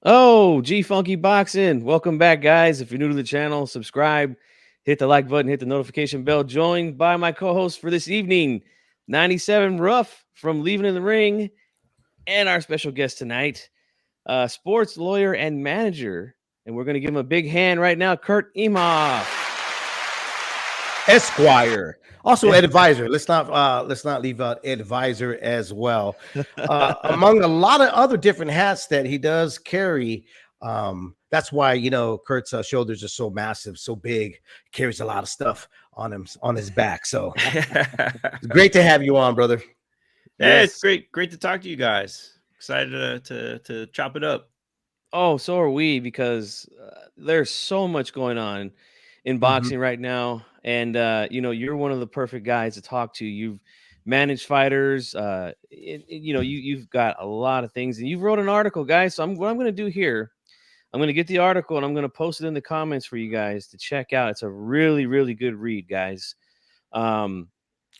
Oh, G Funky Boxing. Welcome back, guys. If you're new to the channel, subscribe, hit the like button, hit the notification bell. Joined by my co-host for this evening, 97 Ruff from Leaving in the Ring, and our special guest tonight, sports lawyer and manager. And we're going to give him a big hand right now, Kurt Emhoff. Esquire, also advisor. Let's not leave out advisor as well. Among a lot of other different hats that he does carry. That's why Kurt's shoulders are so massive, so big. Carries a lot of stuff on him on his back. So it's great to have you on, brother. Yeah, it's great to talk to you guys. Excited to chop it up. Oh, so are we, because there's so much going on in boxing right now. And, you're one of the perfect guys to talk to. You've managed fighters. You've got a lot of things. And you've wrote an article, guys. So what I'm going to do here, I'm going to get the article and I'm going to post it in the comments for you guys to check out. It's a really, really good read, guys.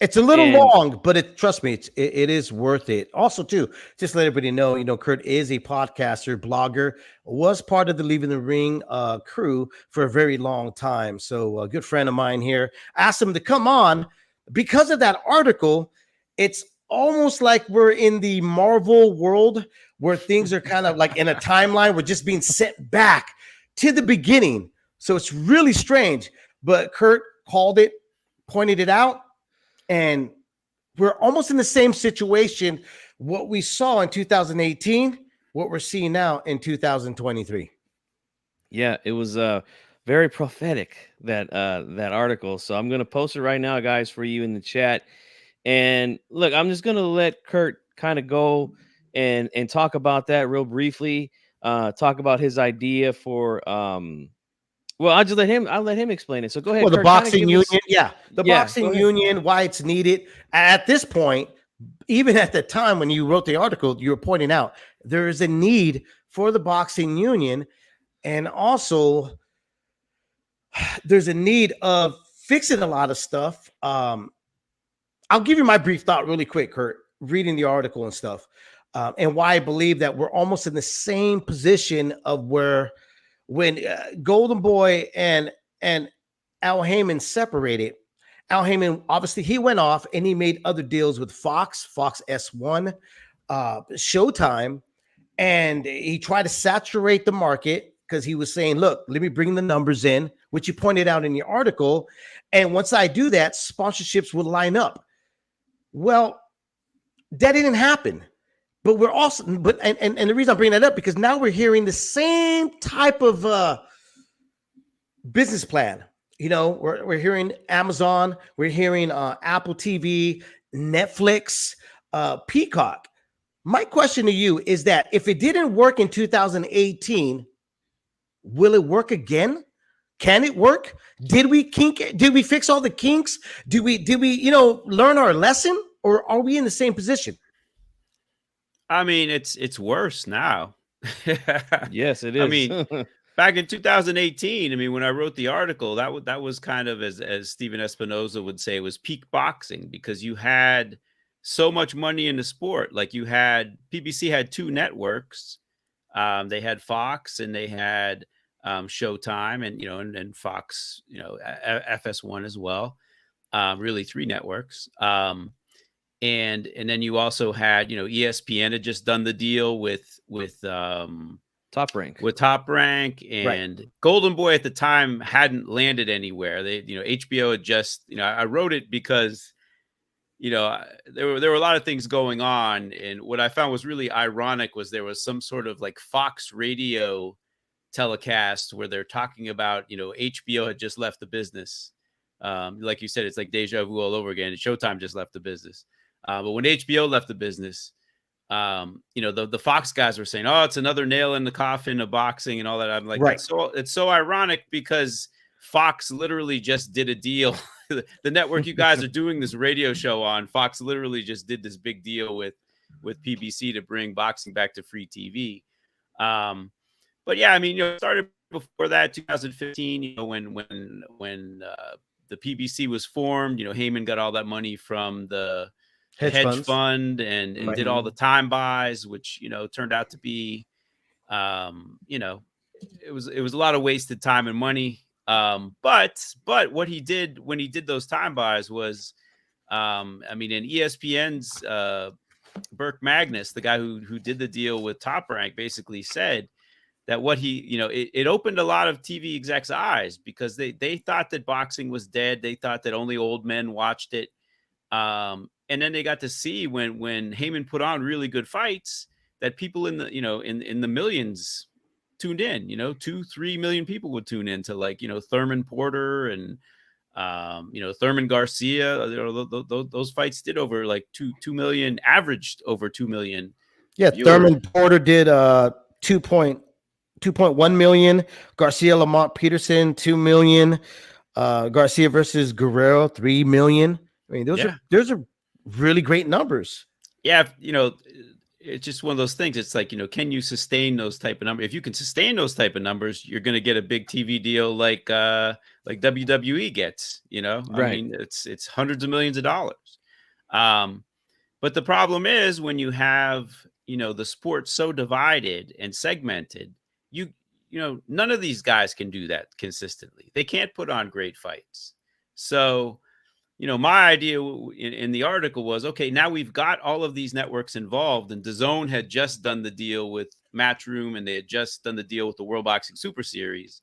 It's a little long, but trust me, it is worth it. Also, too, just let everybody know, Kurt is a podcaster, blogger, was part of the Leaving the Ring crew for a very long time. So a good friend of mine here asked him to come on because of that article. It's almost like we're in the Marvel world where things are kind of like in a timeline. We're just being sent back to the beginning. So it's really strange. But Kurt called it, pointed it out. And we're almost in the same situation. What we saw in 2018, what we're seeing now in 2023. Yeah, it was very prophetic, that article. So I'm gonna post it right now, guys, for you in the chat. And look, I'm just gonna let Kurt kind of go and talk about that real briefly. Talk about his idea for well, I'll let him explain it. So go ahead. Well, the Kurt, boxing union, the boxing union, why it's needed at this point. Even at the time when you wrote the article, you were pointing out there is a need for the boxing union, and also there's a need of fixing a lot of stuff. I'll give you my brief thought really quick, Kurt, reading the article and stuff, and why I believe that we're almost in the same position of where when Golden Boy and Al Heyman separated. Al Heyman, obviously, he went off and he made other deals with Fox S1, Showtime, and he tried to saturate the market because he was saying, look, let me bring the numbers in, which you pointed out in your article. And once I do that, sponsorships will line up. Well, that didn't happen. But we're also, and the reason I'm bringing that up, because now we're hearing the same type of business plan. We're hearing Amazon, we're hearing Apple TV, Netflix, Peacock. My question to you is that if it didn't work in 2018, will it work again? Can it work? Did we fix all the kinks? Did we learn our lesson, or are we in the same position? I mean, it's worse now. Yes, it is. I mean, back in 2018, I mean, when I wrote the article, that was kind of, as Steven Espinoza would say, it was peak boxing, because you had so much money in the sport. Like, you had PBC had two networks. They had Fox and they had Showtime, and Fox, FS1 as well. Really three networks. And then you also had, ESPN had just done the deal with Top Rank. With Top Rank, and right. Golden Boy at the time hadn't landed anywhere. They, HBO had just, I wrote it because, there were a lot of things going on. And what I found was really ironic was there was some sort of like Fox radio telecast where they're talking about, HBO had just left the business. Like you said, it's like deja vu all over again. Showtime just left the business. But when HBO left the business, the Fox guys were saying, "Oh, it's another nail in the coffin of boxing," and all that. I'm like, right. It's so ironic, because Fox literally just did a deal. The network you guys are doing this radio show on, Fox literally just did this big deal with PBC to bring boxing back to free TV. But yeah, I mean, it started before that, 2015. When the PBC was formed, Heyman got all that money from the hedge fund and right. did all the time buys, which, turned out to be You know, it was a lot of wasted time and money. But what he did when he did those time buys was, I mean, in ESPN's Burke Magnus, the guy who did the deal with Top Rank, basically said that what he, you know, it opened a lot of TV execs' eyes, because they thought that boxing was dead. They thought that only old men watched it. And then they got to see when Heyman put on really good fights, that people in the, you know, in the millions tuned in. You know, 2-3 million people would tune in to, like, you know, Thurman Porter and you know, Thurman Garcia. Those fights did over like 2 million, averaged over 2 million. Yeah, viewers. Thurman Porter did 2.1 million. Garcia Lamont Peterson 2 million. Garcia versus Guerrero 3 million. I mean, those are really great numbers. Yeah, you know, it's just one of those things. It's like, you know, can you sustain those type of numbers? If you can sustain those type of numbers, you're going to get a big TV deal like WWE gets. You know, Right. I mean, it's hundreds of millions of dollars. But the problem is, when you have, you know, the sport so divided and segmented, you know, none of these guys can do that consistently. They can't put on great fights. So, you know, my idea in the article was, okay, now we've got all of these networks involved, and DAZN had just done the deal with Matchroom, and they had just done the deal with the World Boxing Super Series,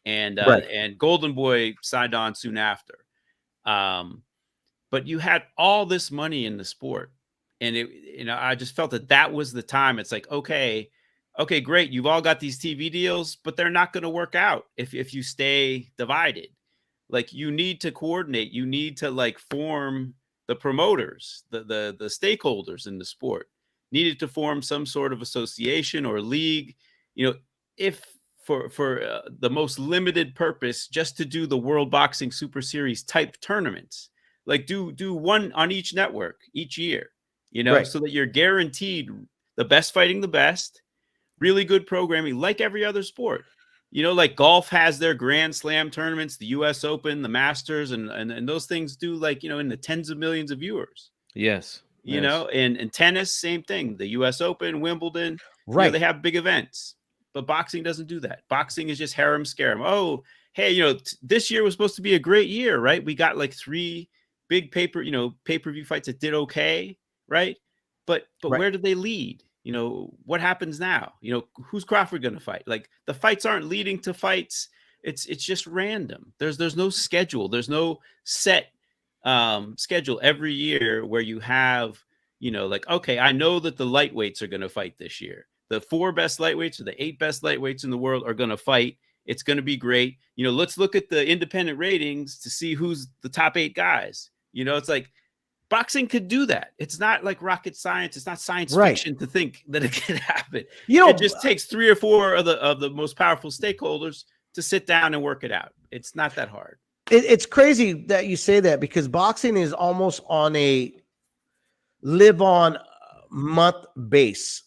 and and Golden Boy signed on soon after. But you had all this money in the sport, and it, you know, I just felt that was the time. It's like, okay, great, you've all got these TV deals, but they're not going to work out if you stay divided. Like, you need to coordinate. You need to, like, form the promoters, the stakeholders in the sport needed to form some sort of association or league, you know, if for the most limited purpose, just to do the World Boxing Super Series type tournaments. Like, do one on each network each year, you know, so that you're guaranteed the best fighting the best, really good programming, like every other sport. You know, like golf has their Grand Slam tournaments, the US Open, the Masters, and those things do, like, you know, in the tens of millions of viewers. Yes. You know, and tennis, same thing. The US Open, Wimbledon, you know, they have big events. But boxing doesn't do that. Boxing is just harem scarum. Oh, hey, you know, this year was supposed to be a great year, right? We got like 3 big pay-per-view fights that did okay, right? But where did they lead? You know, what happens now? You know, who's Crawford going to fight? Like, the fights aren't leading to fights. It's just random. There's no schedule. There's no set schedule every year where you have, you know, like, okay, I know that the lightweights are going to fight this year. The 4 best lightweights or the 8 best lightweights in the world are going to fight. It's going to be great. You know, let's look at the independent ratings to see who's the top 8 guys. You know, it's like, boxing could do that. It's not like rocket science. It's not science fiction to think that it can happen. You know, it just takes 3 or 4 of the most powerful stakeholders to sit down and work it out. It's not that hard. It's crazy that you say that, because boxing is almost on a live on month base.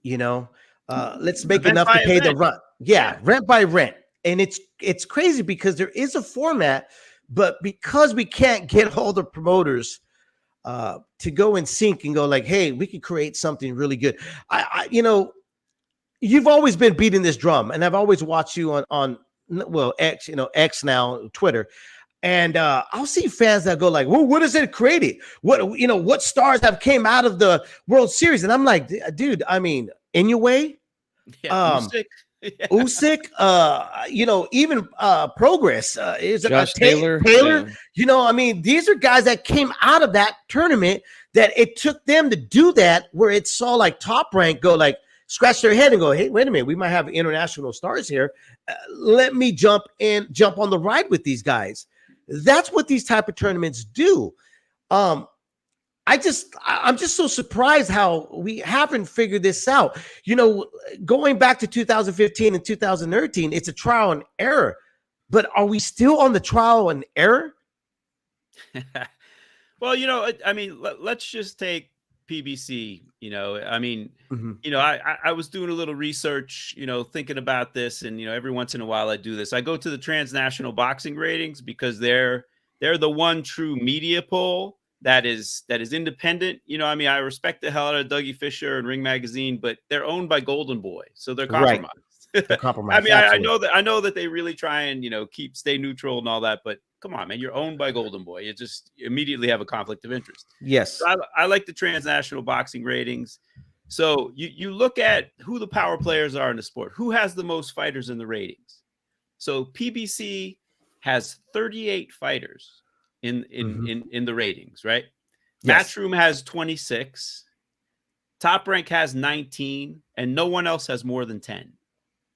You know, let's make enough to pay the rent. Yeah, rent by rent. And it's crazy because there is a format, but because we can't get all the promoters to go in sync and go like, hey, we can create something really good. I you know, you've always been beating this drum, and I've always watched you on X, you know, X now, Twitter. And I'll see fans that go like, well, what has it created? What, you know, what stars have came out of the World Series? And I'm like, dude, I mean, Inoue, Usyk, you know, even Progress is Taylor. You know, I mean, these are guys that came out of that tournament that it took them to do that, where it saw like Top Rank go like, scratch their head and go, hey, wait a minute, we might have international stars here. Let me jump on the ride with these guys. That's what these type of tournaments do. I'm just so surprised how we haven't figured this out. You know, going back to 2015 and 2013, it's a trial and error. But are we still on the trial and error? Well, you know, I mean, let's just take PBC. You know, I mean, you know, I was doing a little research, you know, thinking about this, and, you know, every once in a while I do this. I go to the transnational boxing ratings because they're the one true media poll that is independent. You know, I mean, I respect the hell out of Dougie Fisher and Ring Magazine, but they're owned by Golden Boy, so they're compromised. They're compromised. I mean, I know that they really try and, you know, stay neutral and all that, but come on, man, you're owned by Golden Boy. You just immediately have a conflict of interest. Yes. So I like the transnational boxing ratings. So you look at who the power players are in the sport. Who has the most fighters in the ratings? So PBC has 38 fighters in the ratings, right? Yes. Matchroom has 26. Top Rank has 19, and no one else has more than 10.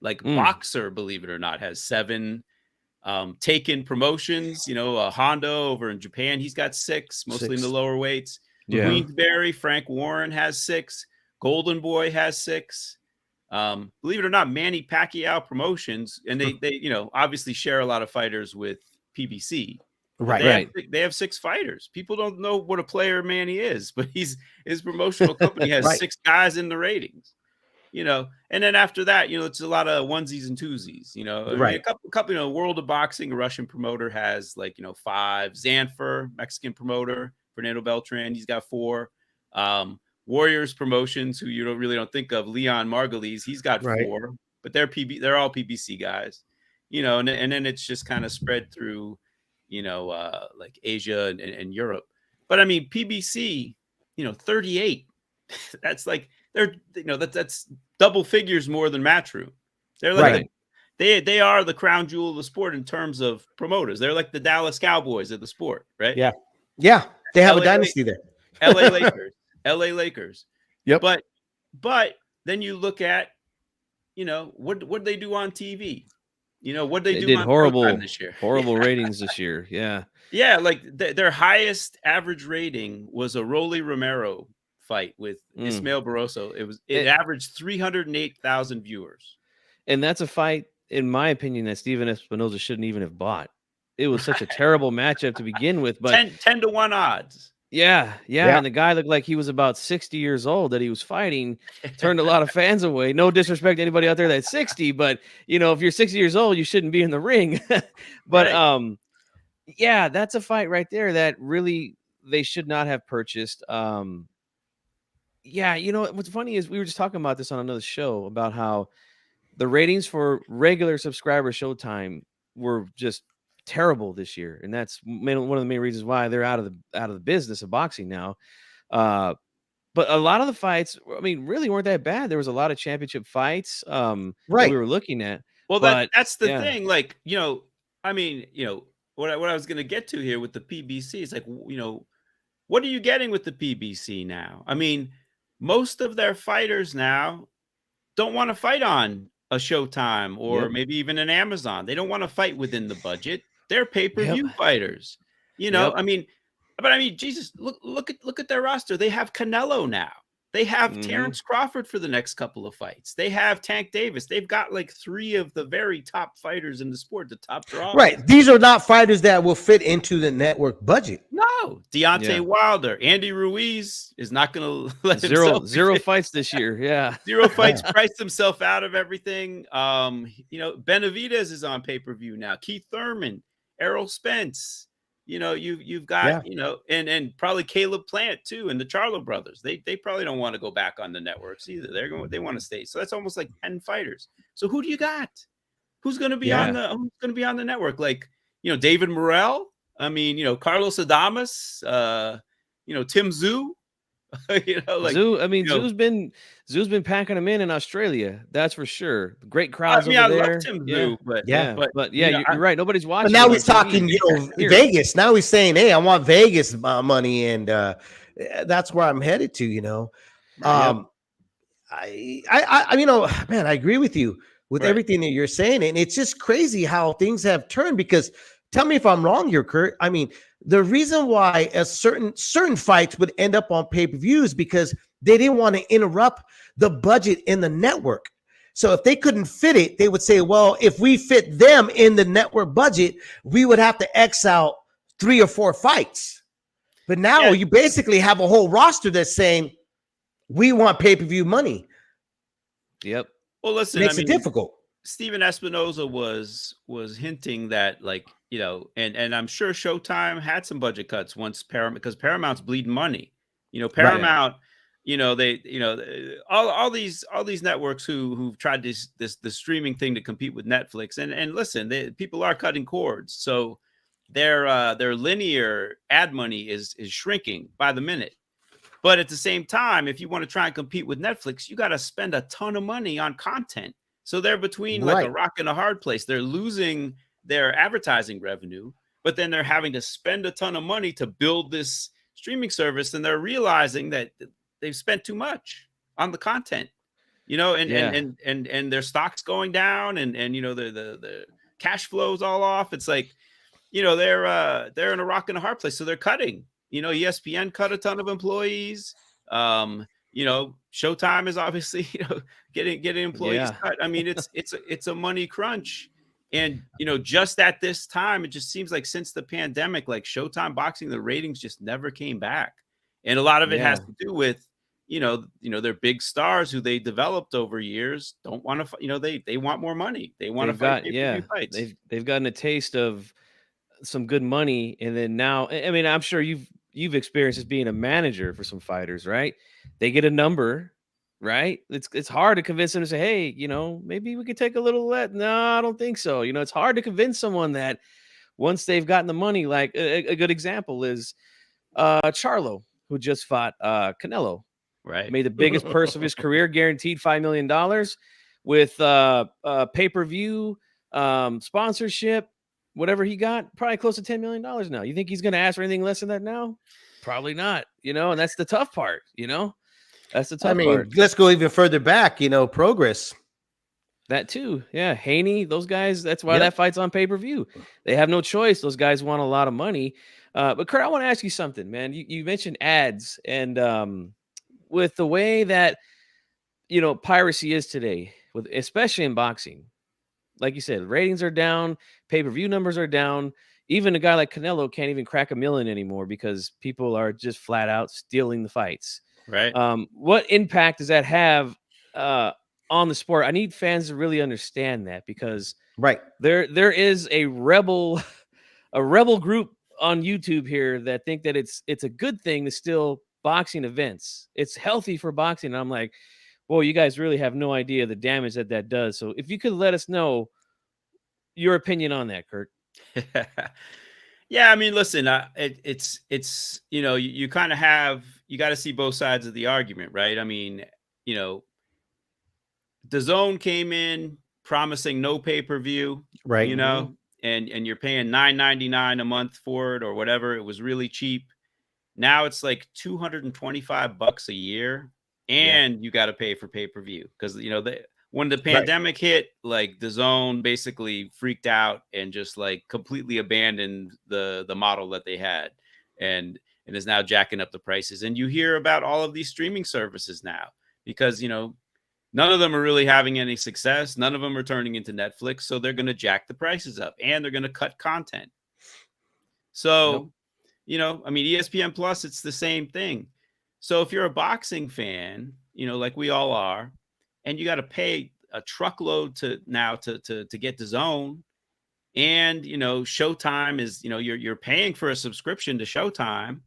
Like Boxer, believe it or not, has 7. Taken Promotions, you know, Honda over in Japan, he's got 6, mostly in the lower weights. Yeah. Queensberry, Frank Warren has 6. Golden Boy has 6. Believe it or not, Manny Pacquiao Promotions, and they you know, obviously share a lot of fighters with PBC. Right. They have 6 fighters. People don't know what a player Manny is, but his promotional company has 6 guys in the ratings. You know, and then after that, you know, it's a lot of onesies and twosies. You know, I mean, a couple. You know, World of Boxing, a Russian promoter, has like, you know, 5. Zanfer, Mexican promoter, Fernando Beltran, he's got 4. Warriors Promotions, who you really don't think of, Leon Margulies, he's got 4. But they're all PBC guys. You know, and then it's just kind of spread through, you know, like Asia and Europe. But I mean, PBC, you know, 38. That's like that's double figures more than Matchroom. They're like they are the crown jewel of the sport in terms of promoters. They're like the Dallas Cowboys of the sport, right? Yeah. They have a dynasty there. LA Lakers. Yep. But then you look at, you know, what did they do on TV? You know, what they do did on horrible this year? Horrible ratings this year. Yeah. Yeah, like their highest average rating was a Rolly Romero fight with Ismael Barroso. It averaged 308,000 viewers. And that's a fight, in my opinion, that Steven Espinoza shouldn't even have bought. It was such a terrible matchup to begin with. But 10 to 1 odds. Yeah. And the guy looked like he was about 60 years old that he was fighting, turned a lot of fans away. No disrespect to anybody out there that's 60, but you know, if you're 60 years old, you shouldn't be in the ring. But yeah, that's a fight right there that really they should not have purchased. Yeah, you know what's funny is we were just talking about this on another show about how the ratings for regular subscriber Showtime were just terrible this year, and that's one of the main reasons why they're out of the business of boxing now. But a lot of the fights, I mean, really weren't that bad. There was a lot of championship fights that we were looking at. Well, that's the thing. Like, you know, I mean, you know, what I was going to get to here with the PBC is like, you know, what are you getting with the PBC now? I mean, most of their fighters now don't want to fight on a Showtime or maybe even an Amazon. They don't want to fight within the budget. They're pay-per-view fighters. You know, I mean, Jesus, look at their roster. They have Canelo now. They have Terrence Crawford for the next couple of fights. They have Tank Davis. They've got like 3 of the very top fighters in the sport, the top draws. Right. These are not fighters that will fit into the network budget. No. Deontay Wilder. Andy Ruiz is not going to let zero fights this year. Yeah. 0 fights, priced himself out of everything. You know, Benavidez is on pay-per-view now. Keith Thurman, Errol Spence. You know, you've got, you know, and probably Caleb Plant too, and the Charlo brothers. They probably don't want to go back on the networks either. They want to stay. So that's almost like 10 fighters. So who do you got? Who's going to be on the network? Like, you know, David Morrell. I mean, you know, Carlos Adames. You know, Tim Zhu. You know, like Zhu. I mean, you know, Zhu's been packing them in Australia. That's for sure. Great crowds over I there. love Tim Zhu, but yeah, you're right. Nobody's watching. But now he's talking, you know, Vegas. Now he's saying, "Hey, I want Vegas money," and that's where I'm headed to. You know, I you know, man, I agree with you with everything that you're saying, and it's just crazy how things have turned. Because tell me if I'm wrong here, Kurt. I mean, the reason why a certain fights would end up on pay-per-views because they didn't want to interrupt the budget in the network. So if they couldn't fit it, they would say, well, if we fit them in the network budget, we would have to X out 3 or 4 fights. But now you basically have a whole roster that's saying, we want pay-per-view money. Yep. Well, listen, Makes it difficult. Steven Espinoza was hinting that, like, you know, and I'm sure Showtime had some budget cuts once Paramount, because Paramount's bleeding money. You know, Right. Paramount, you know, they, you know, all these networks who've tried the streaming thing to compete with Netflix, and listen, people are cutting cords, so their linear ad money is shrinking by the minute. But at the same time, if you want to try and compete with Netflix, you got to spend a ton of money on content. So they're between like a Right. rock and a hard place. They're losing their advertising revenue, but then they're having to spend a ton of money to build this streaming service, and they're realizing that they've spent too much on the content, you know, Yeah. and their stock's going down, and you know, the cash flow's all off. It's like, you know, they're in a rock and a hard place, so they're cutting. You know, ESPN cut a ton of employees. You know, Showtime is obviously, you know, getting employees Yeah. cut. I mean, it's a money crunch. And you know, just at this time, it just seems like since the pandemic, like Showtime boxing, the ratings just never came back. And a lot of it has Yeah. to do with, you know, their big stars who they developed over years don't want to, you know, they want more money. They want to They've fight got pay-per-view yeah. fights. They've gotten a taste of some good money, and then now, I mean, I'm sure you've experienced as being a manager for some fighters, right? They get a number, right? It's hard to convince them to say, hey, you know, maybe we could take a little let. No, I don't think so. You know, it's hard to convince someone that once they've gotten the money. Like a good example is Charlo, who just fought Canelo, Right. made the biggest purse of his career, guaranteed $5 million with pay-per-view, sponsorship, whatever he got, probably close to $10 million now. You think he's going to ask for anything less than that now? Probably not, you know, and that's the tough part, you know, that's the I tough mean, part. let's go even further back, you know, Progress. That too. Yeah. Haney, those guys, that's why Yep. that fight's on pay-per-view. They have no choice. Those guys want a lot of money. But Kurt, I want to ask you something, man. You mentioned ads, and with the way that, you know, piracy is today, with especially in boxing, like you said, ratings are down, pay-per-view numbers are down. Even a guy like Canelo can't even crack a million anymore because people are just flat out stealing the fights. Right. What impact does that have uh, on the sport? I need fans to really understand that, because Right. there is a rebel a rebel group on YouTube here that think that it's a good thing to steal boxing events. It's healthy for boxing. And I'm like, well, you guys really have no idea the damage that that does. So if you could let us know your opinion on that, Kurt. Yeah, I mean, listen, it's you know, you kind of you got to see both sides of the argument, right? I mean, you know, DAZN came in promising no pay-per-view, Right. you know, and you're paying $9.99 a month for it or whatever. It was really cheap. Now it's like $225 a year, Yeah. and you got to pay for pay-per-view because, you know, when the Right. pandemic hit, like DAZN basically freaked out and just like completely abandoned the model that they had, and is now jacking up the prices. And you hear about all of these streaming services now because, you know, none of them are really having any success. None of them are turning into Netflix, so they're going to jack the prices up and they're going to cut content. So, Yep. you know, I mean, ESPN Plus, it's the same thing. So if you're a boxing fan, you know, like we all are, and you got to pay a truckload to get DAZN, and you know, Showtime is, you know, you're paying for a subscription to Showtime,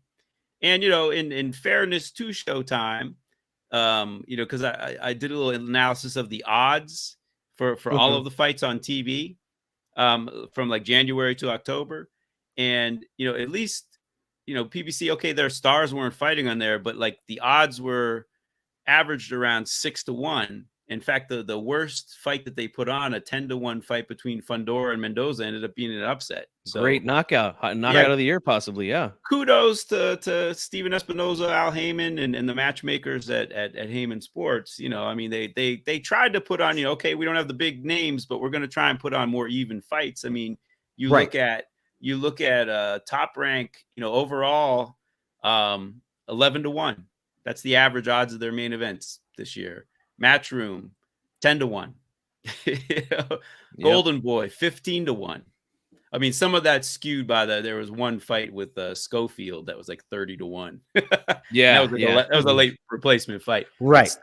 and you know, in fairness to Showtime, you know, because I did a little analysis of the odds for all of the fights on TV, from like January to October, and you know, at least, you know, PBC, okay, their stars weren't fighting on there, but like the odds were averaged around 6-1. In fact, the worst fight that they put on, a 10-1 fight between Fundora and Mendoza, ended up being an upset. Great So knockout yeah, of the year, possibly. Yeah. kudos to Steven Espinoza, Al Heyman, and the matchmakers at Heyman Sports. You know, I mean, they tried to put on, you know, okay, we don't have the big names, but we're going to try and put on more even fights. I mean, you Right. look at Top Rank, you know, overall, 11-1. That's the average odds of their main events this year. Matchroom, 10-1. You know, Golden Boy, 15-1. I mean, some of that skewed by there was one fight with Schofield that was like 30-1. Yeah. That was a late replacement fight. Right.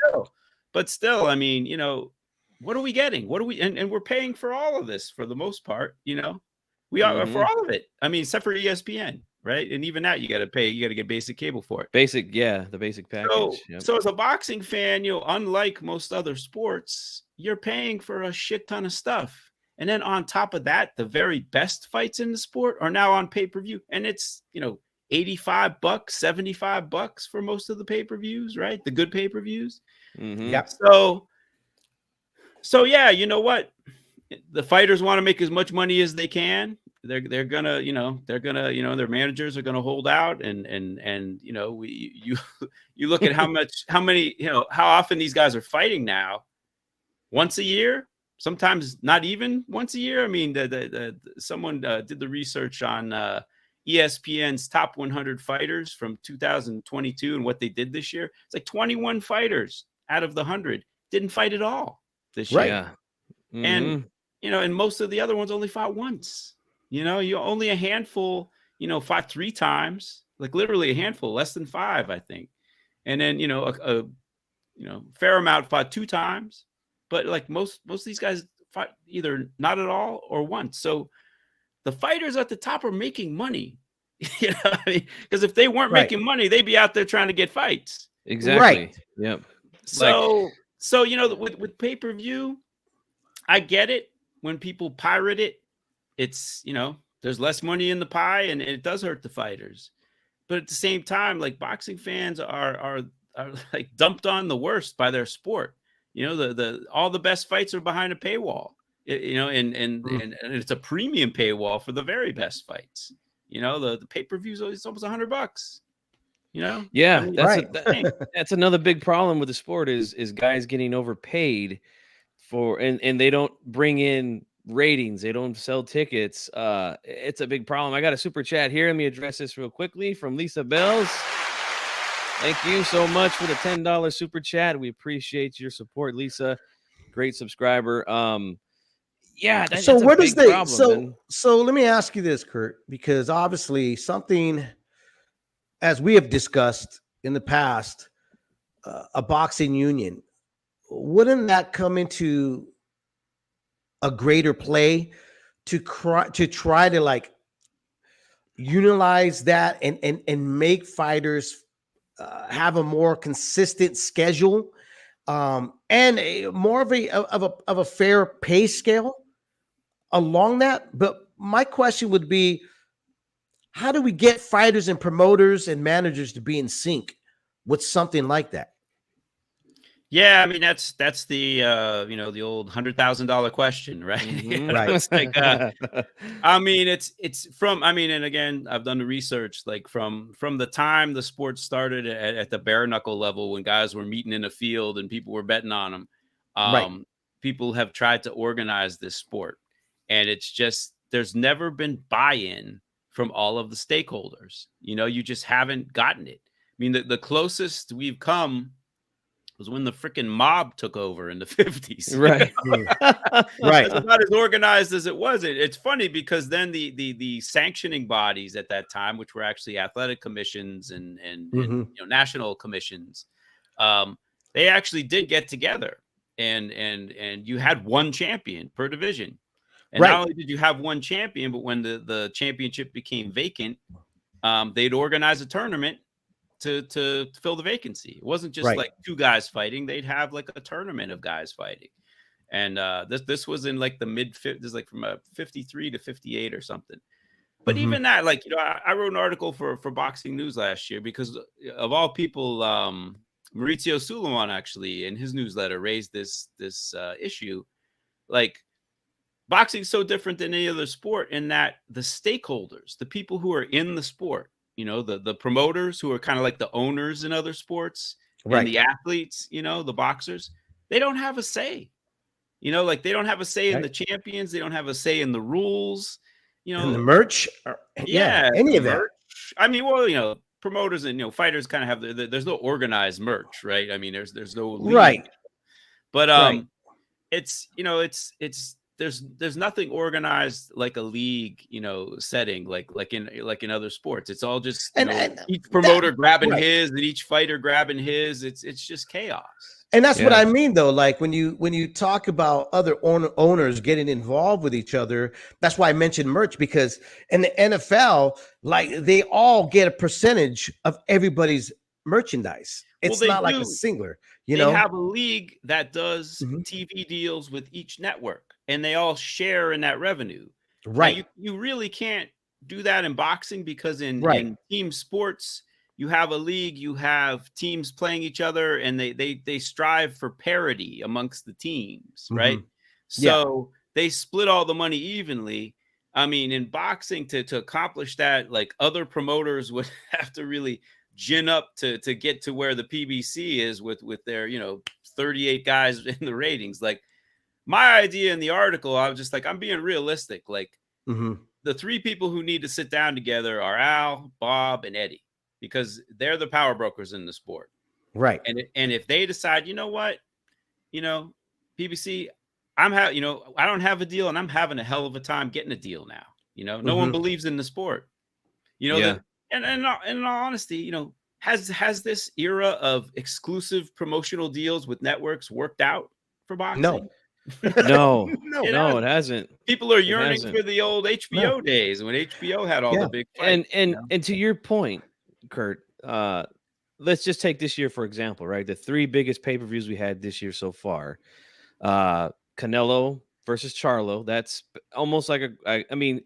But still, I mean, you know, what are we getting? What are we, and we're paying for all of this for the most part, you know? We are for all of it. I mean, except for ESPN, right? And even that, you got to pay. You got to get basic cable for it. Basic, yeah, the basic package. So as a boxing fan, unlike most other sports, you're paying for a shit ton of stuff. And then on top of that, the very best fights in the sport are now on pay-per-view. And it's, $85, $75 for most of the pay-per-views, right? The good pay-per-views. Yep. So yeah, you know what? The fighters want to make as much money as they can. They're gonna, their managers are gonna hold out, and you look at how often these guys are fighting now. Once a year, sometimes not even once a year. I mean, someone did the research on ESPN's top 100 fighters from 2022 and what they did this year. It's like 21 fighters out of the 100 didn't fight at all this year. Yeah. And and most of the other ones only fought once. You only a handful, fought 3 times, like literally a handful, less than 5, I think. And then, a fair amount fought 2 times, but like most of these guys fought either not at all or once. So the fighters at the top are making money, because if they weren't making money, they'd be out there trying to get fights. Exactly. Right. Yep. So with pay-per-view, I get it. When people pirate it, it's, there's less money in the pie, and it does hurt the fighters. But at the same time, like, boxing fans are like dumped on the worst by their sport. All the best fights are behind a paywall. And it's a premium paywall for the very best fights. The pay-per-view is almost $100. Yeah, I mean, that's another big problem with the sport is guys getting overpaid for, and they don't bring in ratings, they don't sell tickets. It's a big problem. I got a super chat here. Let me address this real quickly from Lisa Bells. Thank you so much for the $10 super chat. We appreciate your support, Lisa. Great subscriber. Yeah. So where does they? Problem, so let me ask you this, Kurt, because obviously something, as we have discussed in the past, a boxing union, wouldn't that come into a greater play to try to like utilize that and make fighters have a more consistent schedule, and more of a fair pay scale along that? But my question would be, how do we get fighters and promoters and managers to be in sync with something like that? Yeah, I mean, that's the the old $100,000 question, right? Right. It's like, I mean, it's from, and again, I've done the research, like from the time the sport started at the bare knuckle level, when guys were meeting in a field and people were betting on them. People have tried to organize this sport, and it's just, there's never been buy-in from all of the stakeholders. You just haven't gotten it. I mean, the closest we've come was when the freaking mob took over in the 50s. Right. Right. It's not as organized as it was. It's funny because then the sanctioning bodies at that time, which were actually athletic commissions and national commissions, they actually did get together, and you had one champion per division. And not only did you have one champion, but when the championship became vacant, they'd organize a tournament to fill the vacancy. It wasn't just like 2 guys fighting. They'd have like a tournament of guys fighting. And this was in like the mid-50s, like from 53 to 58 or something. But even that, like, I wrote an article for Boxing News last year because of all people, Maurizio Sulaiman actually in his newsletter raised this issue. Like, boxing's so different than any other sport in that the stakeholders, the people who are in the sport, the promoters who are kind of like the owners in other sports, and the athletes, the boxers, they don't have a say. Like, they don't have a say in the champions. They don't have a say in the rules. And the merch. Any of that. I mean, well, promoters and fighters kind of have there's no organized merch, right? I mean, there's no league. Right. But it's there's nothing organized like a league, setting like in other sports. It's all just and each promoter grabbing right. his and each fighter grabbing his. It's just chaos. And that's what I mean, though. Like when you talk about other owners getting involved with each other, that's why I mentioned merch, because in the NFL, like they all get a percentage of everybody's merchandise. It's not like a singular, They have a league that does TV deals with each network, and they all share in that revenue. Right. Now, you really can't do that in boxing, because in team sports, you have a league, you have teams playing each other, and they strive for parity amongst the teams, right? So they split all the money evenly. I mean, in boxing, to accomplish that, like, other promoters would have to really gin up to get to where the PBC is with their 38 guys in the ratings. Like, my idea in the article, I was just like, I'm being realistic. Like, the three people who need to sit down together are Al, Bob, and Eddie, because they're the power brokers in the sport. Right. And if they decide, you know what, PBC, I don't have a deal, and I'm having a hell of a time getting a deal now. No one believes in the sport. And in all honesty, has this era of exclusive promotional deals with networks worked out for boxing? No, it hasn't. People are yearning for the old HBO days when HBO had all the big fights. And to your point, Kurt, let's just take this year for example, right? The three biggest pay-per-views we had this year so far: Canelo versus Charlo. That's almost like I mean,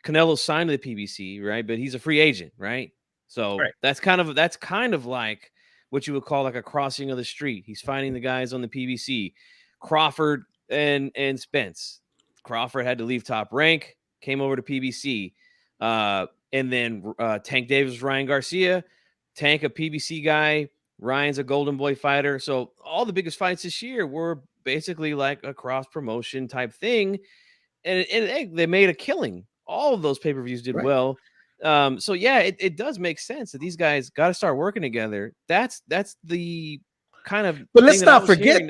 Canelo signed to the PBC, right? But he's a free agent, right? So that's kind of like what you would call like a crossing of the street. He's finding the guys on the PBC. Crawford and Spence. Crawford had to leave Top Rank, came over to PBC. And then Tank Davis, Ryan Garcia. Tank, a PBC guy. Ryan's a Golden Boy fighter. So all the biggest fights this year were basically like a cross promotion type thing. And they made a killing. All of those pay-per-views did well. So yeah, it does make sense that these guys got to start working together. That's the kind of. But let's not forget.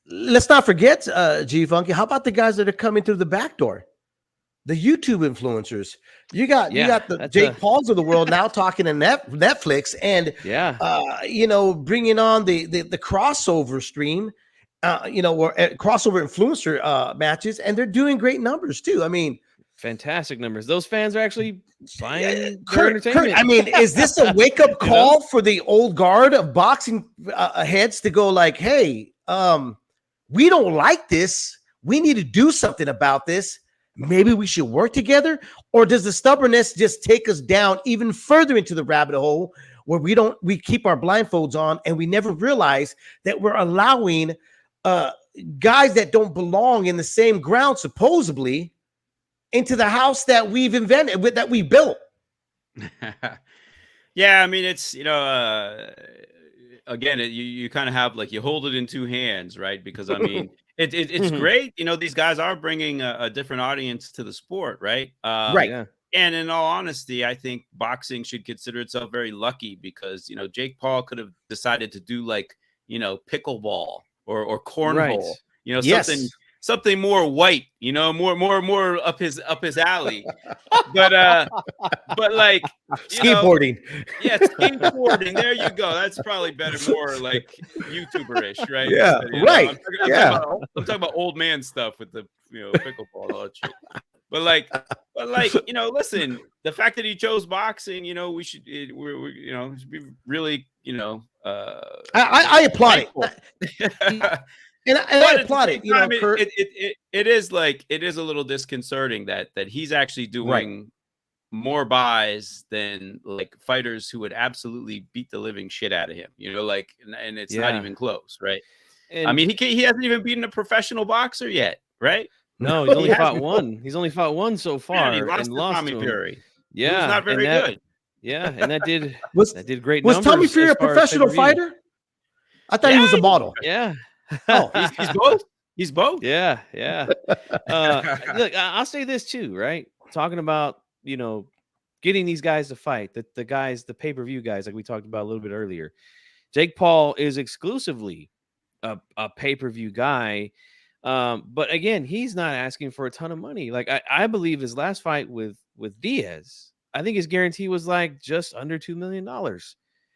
Let's not forget, G Funky. How about the guys that are coming through the back door? The YouTube influencers. You got the Jake Pauls of the world now talking to Netflix, and bringing on the crossover stream, or crossover influencer matches, and they're doing great numbers too. I mean, fantastic numbers. Those fans are actually buying their entertainment. I mean, is this a wake up call for the old guard of boxing heads to go like, hey, we don't like this. We need to do something about this. Maybe we should work together? Or does the stubbornness just take us down even further into the rabbit hole where we keep our blindfolds on and we never realize that we're allowing guys that don't belong in the same ground, supposedly, into the house that we've invented, that we built? Yeah, I mean, it's, again, you kind of have, like, you hold it in two hands, right? Because I mean, it's great. These guys are bringing a different audience to the sport, right? Right. Yeah. And in all honesty, I think boxing should consider itself very lucky because, Jake Paul could have decided to do like, pickleball or cornhole, something more white, more up his alley. But like skateboarding. Skateboarding. There you go. That's probably better, more like YouTuber-ish, right? Yeah, right. I'm talking about old man stuff with the pickleball and all that shit. But like, listen, the fact that he chose boxing, we should be really, I applaud it. And I applaud it. Kurt, it is a little disconcerting that he's actually doing more buys than like fighters who would absolutely beat the living shit out of him. And it's not even close, right? And I mean, he hasn't even beaten a professional boxer yet, right? No, he's only fought one. He's only fought one so far. Man, he lost to Tommy Fury. Yeah, he was not very good. Yeah, and that did great. Was Tommy Fury a professional fighter? I thought he was a model. Yeah. Oh, he's both. He's both. Yeah. Look, I'll say this too, right? Talking about getting these guys to fight, the pay-per-view guys, like we talked about a little bit earlier. Jake Paul is exclusively a pay-per-view guy. But again, he's not asking for a ton of money. Like I believe his last fight with Diaz, I think his guarantee was like just under $2 million.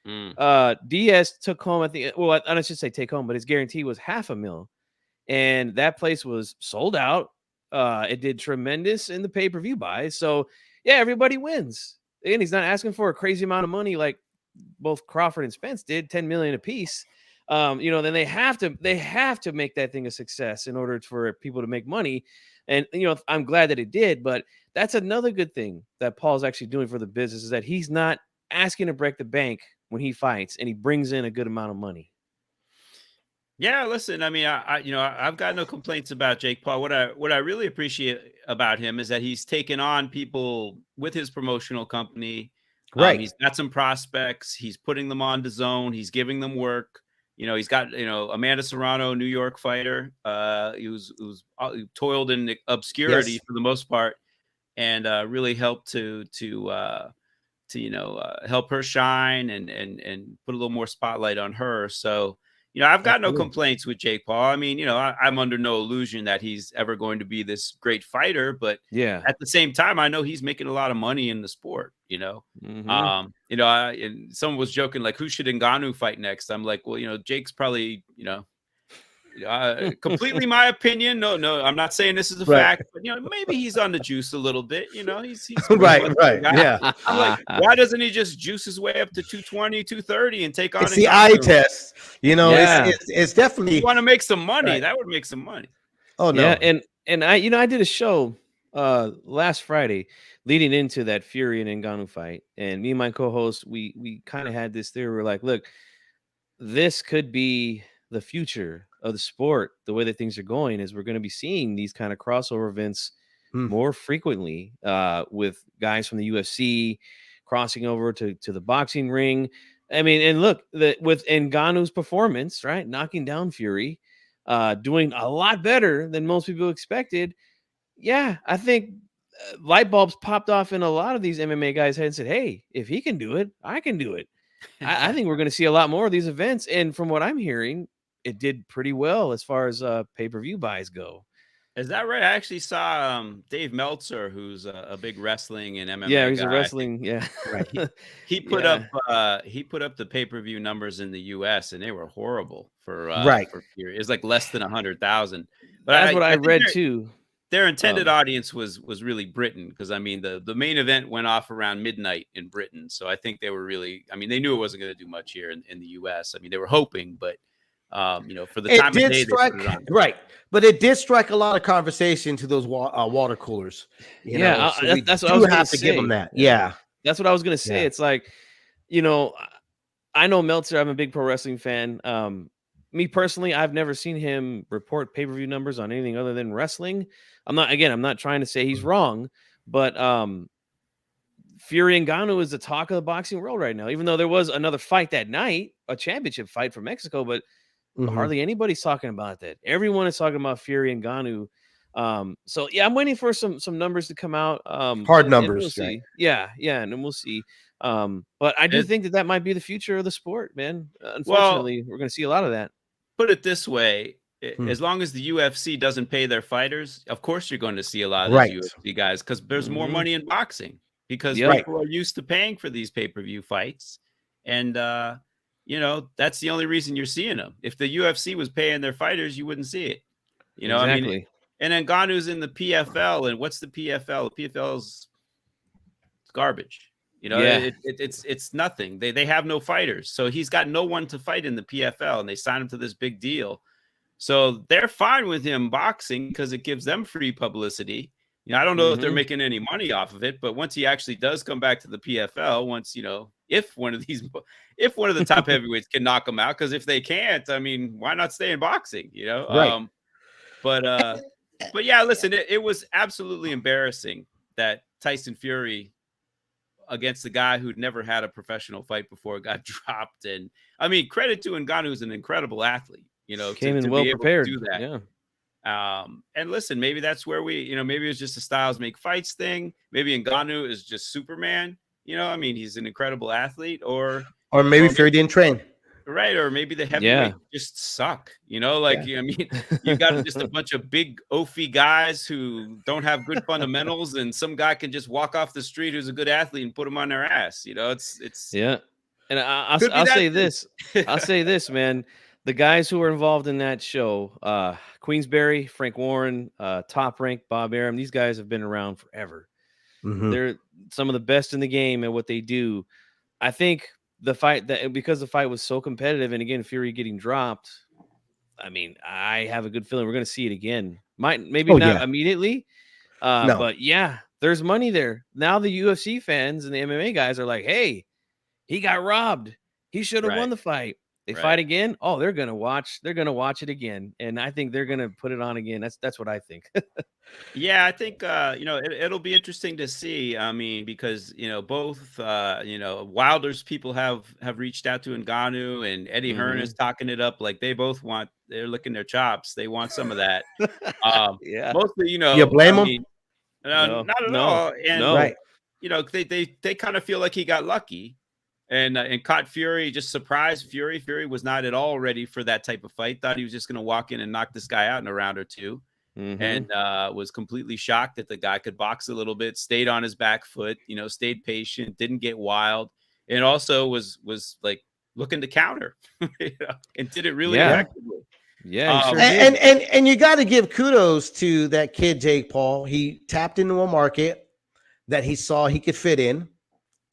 Mm. Diaz took home at the well, I should say take home, but his guarantee was $500,000, and that place was sold out. It did tremendous in the pay-per-view buys. So yeah, everybody wins. And he's not asking for a crazy amount of money like both Crawford and Spence did, 10 million apiece. Then they have to make that thing a success in order for people to make money. And I'm glad that it did, but that's another good thing that Paul's actually doing for the business is that he's not asking to break the bank when he fights, and he brings in a good amount of money. Yeah, listen, I mean, I've got no complaints about Jake Paul. What I really appreciate about him is that he's taken on people with his promotional company. Right. He's got some prospects. He's putting them on the zone. He's giving them work. He's got Amanda Serrano, New York fighter. Who's toiled in obscurity for the most part, and really helped to help her shine and put a little more spotlight on her. So. I've got no complaints with Jake Paul. I mean, I'm under no illusion that he's ever going to be this great fighter, but yeah, at the same time, I know he's making a lot of money in the sport, Mm-hmm. And someone was joking, like, who should Ngannou fight next? I'm like, well, Jake's probably, completely my opinion. No, I'm not saying this is a fact, but maybe he's on the juice a little bit. He's right. Yeah. I'm like, why doesn't he just juice his way up to 220, 230 and take on? It's the eye test. Yeah. It's definitely. You want to make some money. Right. That would make some money. Oh no. Yeah, and I did a show last Friday leading into that Fury and Ngannou fight, and me and my co-host we kind of had this theory. We're like, look, this could be the future of the sport. The way that things are going is we're going to be seeing these kind of crossover events more frequently with guys from the UFC crossing over to the boxing ring. I mean, and look, with Ngannou's performance, right, knocking down Fury, doing a lot better than most people expected. Yeah, I think light bulbs popped off in a lot of these MMA guys' heads and said, hey, if he can do it, I can do it. I think we're going to see a lot more of these events. And from what I'm hearing, it did pretty well as far as pay-per-view buys go. Is that right? I actually saw Dave Meltzer, who's a big wrestling and MMA Yeah, he's guy. a wrestling. Yeah, right. He put up the pay-per-view numbers in the U.S. and they were horrible for Fury. It was like less than 100,000. But that's what I read too. Their intended audience was really Britain, because I mean the main event went off around midnight in Britain, so I think they were really. I mean, they knew it wasn't going to do much here in the U.S. I mean, they were hoping, but. For the time of day, right, but it did strike a lot of conversation to those water coolers. That's what I was going to give them that. Yeah, that's what I was going to say. It's like, I know Meltzer. I'm a big pro wrestling fan. Me personally, I've never seen him report pay-per-view numbers on anything other than wrestling. I'm not trying to say he's wrong, but Fury Ngannou is the talk of the boxing world right now. Even though there was another fight that night, a championship fight for Mexico, but hardly anybody's talking about that. Everyone is talking about Fury and Ngannou. So yeah, I'm waiting for some numbers to come out. Hard numbers, we'll see. Right? Yeah, and then we'll see. But I do think that might be the future of the sport, man. Unfortunately, we're going to see a lot of that. Put it this way: as long as the UFC doesn't pay their fighters, of course you're going to see a lot of these UFC guys, because there's more money in boxing, because people are used to paying for these pay-per-view fights, and that's the only reason you're seeing them. If the UFC was paying their fighters, you wouldn't see it. Exactly. I mean, and then Ngannou's in the PFL, and what's the PFL? The PFL's garbage. It's nothing. They have no fighters, so he's got no one to fight in the PFL, and they signed him to this big deal. So they're fine with him boxing because it gives them free publicity. I don't know if they're making any money off of it, but once he actually does come back to the PFL, if one of the top heavyweights can knock him out, because if they can't, I mean, why not stay in boxing? Right. But yeah, listen, it was absolutely embarrassing that Tyson Fury, against the guy who'd never had a professional fight before, got dropped. And I mean, credit to Ngannou, who's an incredible athlete. Came in well prepared. To do that. Yeah. And listen, maybe that's where maybe it's just a styles make fights thing. Maybe Ngannou is just Superman. I mean, he's an incredible athlete, or maybe Fury didn't train. Right, or maybe the Yeah. heavyweight just suck, like, Yeah. I mean, you got just a bunch of big oafy guys who don't have good fundamentals, and some guy can just walk off the street who's a good athlete and put them on their ass, it's Yeah. And could be I'll that say too. this. I'll say this, man. The guys who were involved in that show, Queensberry, Frank Warren, Top Rank, Bob Arum, these guys have been around forever. Mhm. They're some of the best in the game at what they do. I think the fight that because the fight was so competitive, and again, Fury getting dropped. I mean, I have a good feeling we're going to see it again. Maybe Oh, not yeah. immediately, No. but yeah, there's money there. Now the UFC fans and the MMA guys are like, hey, he got robbed. He should have won Right, the fight. They fight right. again. Oh, they're gonna watch. They're gonna watch it again, and I think they're gonna put it on again. That's what I think. Yeah, I think it'll be interesting to see. I mean, because both Wilder's people have reached out to Ngannou, and Eddie Hearn is Hmm. talking it up. Like they're licking their chops. They want some of that. Um, Yeah. Mostly, You I blame them? mean, No. not at No. all. And No. Right. they kind of feel like he got lucky and caught Fury, just surprised Fury. Fury was not at all ready for that type of fight. Thought he was just going to walk in and knock this guy out in a round or two, Hmm. and was completely shocked that the guy could box a little bit, stayed on his back foot, stayed patient, didn't get wild, and also was like looking to counter, and did it really Yeah. effectively. Yeah. He sure And did. and you got to give kudos to that kid Jake Paul. He tapped into a market that he saw he could fit in.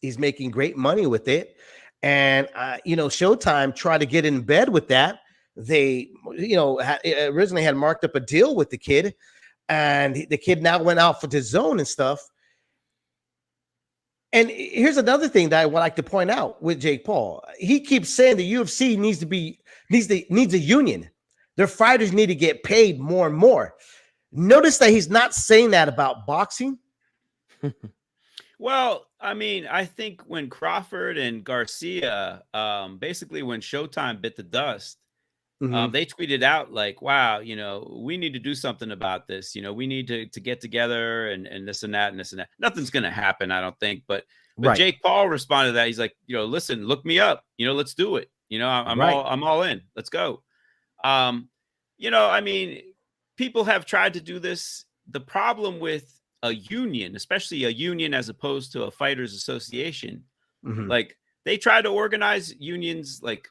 He's making great money with it, and Showtime tried to get in bed with that. They originally had marked up a deal with the kid, and the kid now went out for the zone and stuff. And here's another thing that I would like to point out with Jake Paul. He keeps saying the UFC needs a union. Their fighters need to get paid more and more. Notice that he's not saying that about boxing. Well, I mean, I think when Crawford and Garcia, basically when Showtime bit the dust, Mhm. they tweeted out like, "Wow, we need to do something about this. We need to get together and this and that and this and that." Nothing's gonna happen, I don't think. But Right, Jake Paul responded to that. He's like, listen, look me up. Let's do it. right. I'm all in. Let's go. Um, I mean, people have tried to do this. The problem with a union, especially a union as opposed to a fighters association, Mhm. like they try to organize unions. Like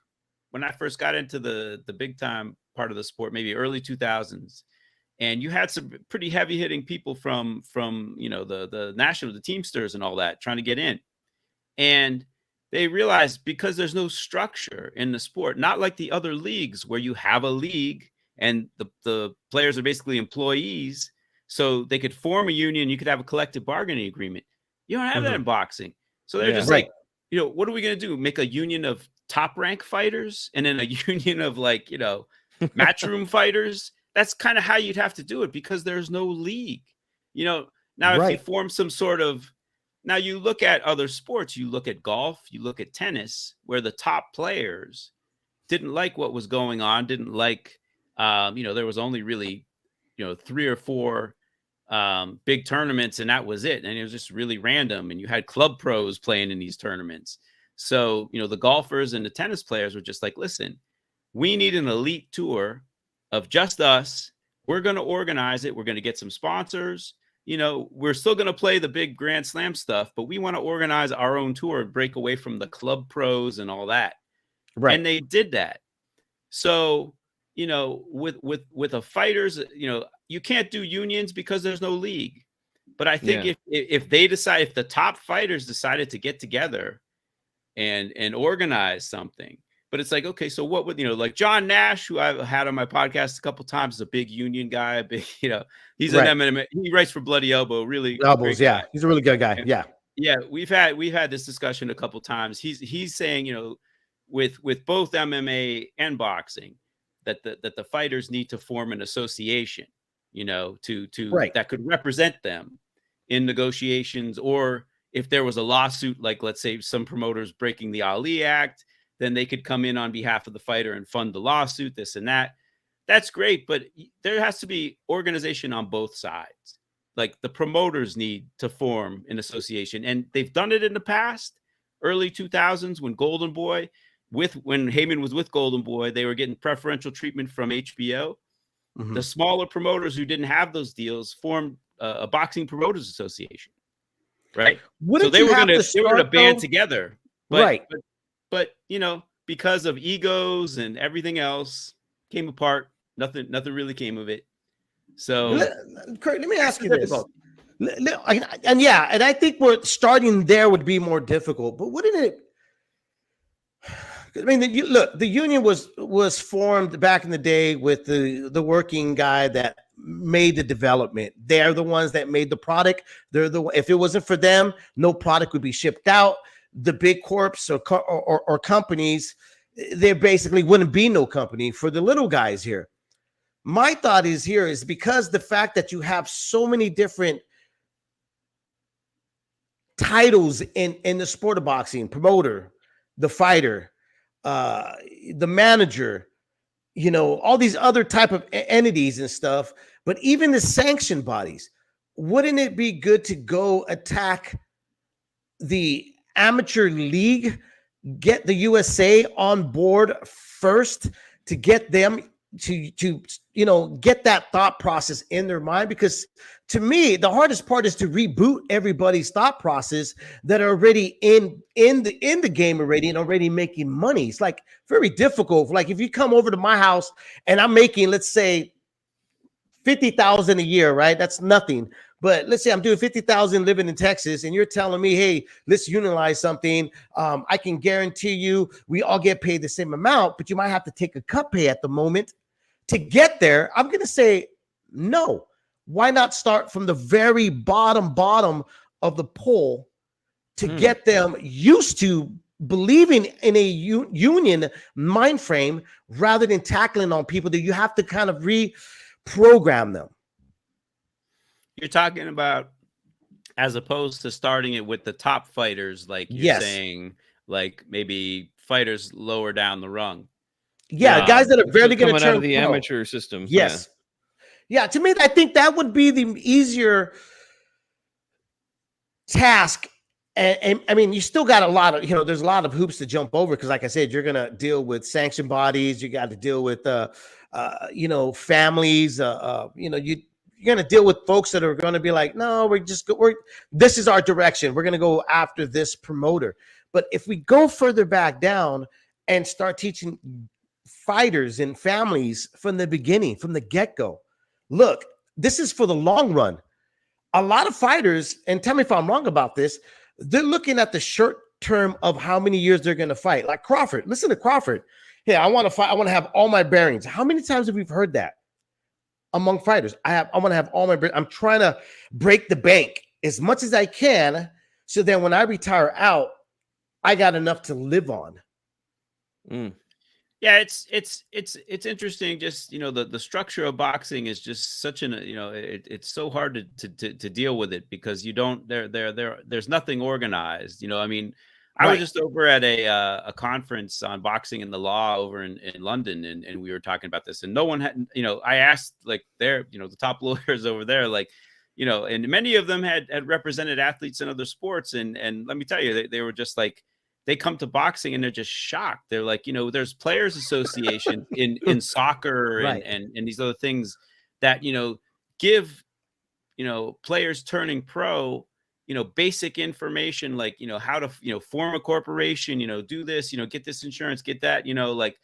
when I first got into the big time part of the sport, maybe early 2000s, and you had some pretty heavy hitting people from the national, the Teamsters and all that trying to get in, and they realized because there's no structure in the sport, not like the other leagues where you have a league and the players are basically employees, so they could form a union, you could have a collective bargaining agreement. You don't have that Mhm. in boxing. So they're Yeah. just Right. like, what are we going to do? Make a union of top rank fighters and then a union of like, matchroom fighters? That's kind of how you'd have to do it because there's no league. Now if you Right. form some sort of now you look at other sports, you look at golf, you look at tennis, where the top players didn't like what was going on, didn't like, there was only really, three or four big tournaments, and that was it. And it was just really random. And you had club pros playing in these tournaments. So, the golfers and the tennis players were just like, listen, we need an elite tour of just us. We're going to organize it. We're going to get some sponsors. We're still going to play the big Grand Slam stuff, but we want to organize our own tour and break away from the club pros and all that. Right. And they did that. So, with a fighters, you can't do unions because there's no league. But I think Yeah. if the top fighters decided to get together and organize something, but it's like, okay, so what would, like John Nash, who I've had on my podcast a couple times, is a big union guy, a big, he's an Right. MMA, he writes for Bloody Elbow, really Elbows. great guy. Yeah. He's a really good guy. And Yeah. yeah, we've had this discussion a couple times. He's saying, with both MMA and boxing, that the fighters need to form an association, to Right. that could represent them in negotiations, or if there was a lawsuit, like let's say some promoters breaking the Ali Act, then they could come in on behalf of the fighter and fund the lawsuit, this and that. That's great, but there has to be organization on both sides. Like the promoters need to form an association, and they've done it in the past, early 2000s when Golden Boy, when Heyman was with Golden Boy, they were getting preferential treatment from HBO. Mhm. The smaller promoters who didn't have those deals formed a boxing promoters association, right? So Wouldn't you have to they were gonna start band though? together, Right. but because of egos and everything else came apart. Nothing really came of it. So Kurt, let me ask you this. difficult. And yeah, and I think we're starting there would be more difficult, but wouldn't it? I mean, look, the union was formed back in the day with the working guy that made the development. They're the ones that made the product. If it wasn't for them, no product would be shipped out. The big corps or companies, there basically wouldn't be no company for the little guys here. My thought is because the fact that you have so many different titles in the sport of boxing, promoter, the fighter, the manager, all these other type of entities and stuff, but even the sanction bodies, wouldn't it be good to go attack the amateur league, get the USA on board first to get them to get that thought process in their mind? Because to me, the hardest part is to reboot everybody's thought process that are already in the game already and already making money. It's like very difficult. Like if you come over to my house and I'm making, let's say, 50,000 a year, right? That's nothing. But let's say I'm doing 50,000 living in Texas, and you're telling me, hey, let's unionize something. I can guarantee you we all get paid the same amount, but you might have to take a cut pay at the moment to get there. I'm going to say no. Why not start from the very bottom of the pole to get them used to believing in a union mind frame rather than tackling on people that you have to kind of reprogram them? You're talking about as opposed to starting it with the top fighters, like you're saying, like maybe fighters lower down the rung. Yeah, guys that are barely going to turn out of the amateur system. Yes. Yeah, to me, I think that would be the easier task. And I mean, you still got a lot of, there's a lot of hoops to jump over because, like I said, you're going to deal with sanction bodies. You got to deal with, families. You're going to deal with folks that are going to be like, no, this is our direction. We're going to go after this promoter. But if we go further back down and start teaching fighters and families from the beginning, from the get-go, look, this is for the long run. A lot of fighters, and tell me if I'm wrong about this, they're looking at the short term of how many years they're going to fight. Like Crawford, listen to Crawford. Hey, I want to fight. I want to have all my bearings. How many times have we heard that among fighters? I want to have all my bearings. I'm trying to break the bank as much as I can, so then when I retire out, I got enough to live on. Yeah, it's interesting. Just the structure of boxing is just such an it's so hard to deal with it because there's nothing organized. I mean, I was just over at a conference on boxing and the law over in London, and we were talking about this, and no one had I asked like the top lawyers over there, like and many of them had represented athletes in other sports, and let me tell you, they were just like, they come to boxing and they're just shocked. They're like, there's players association in soccer and these other things that, give, players turning pro, basic information, like, how to, form a corporation, do this, get this insurance, get that, like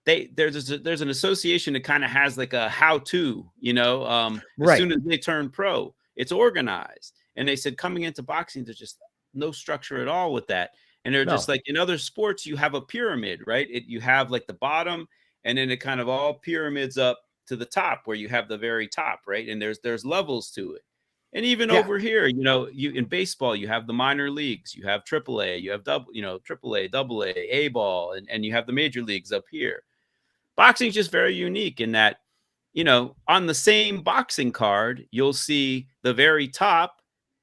there's an association that kind of has like a how to, as soon as they turn pro, it's organized. And they said coming into boxing, there's just no structure at all with that. And they're just like, in other sports, you have a pyramid, right? You have like the bottom, and then it kind of all pyramids up to the top where you have the very top, right? And there's levels to it. And even over here, you in baseball, you have the minor leagues, you have AAA, you have AAA, AA, A ball, and you have the major leagues up here. Boxing is just very unique in that, on the same boxing card, you'll see the very top,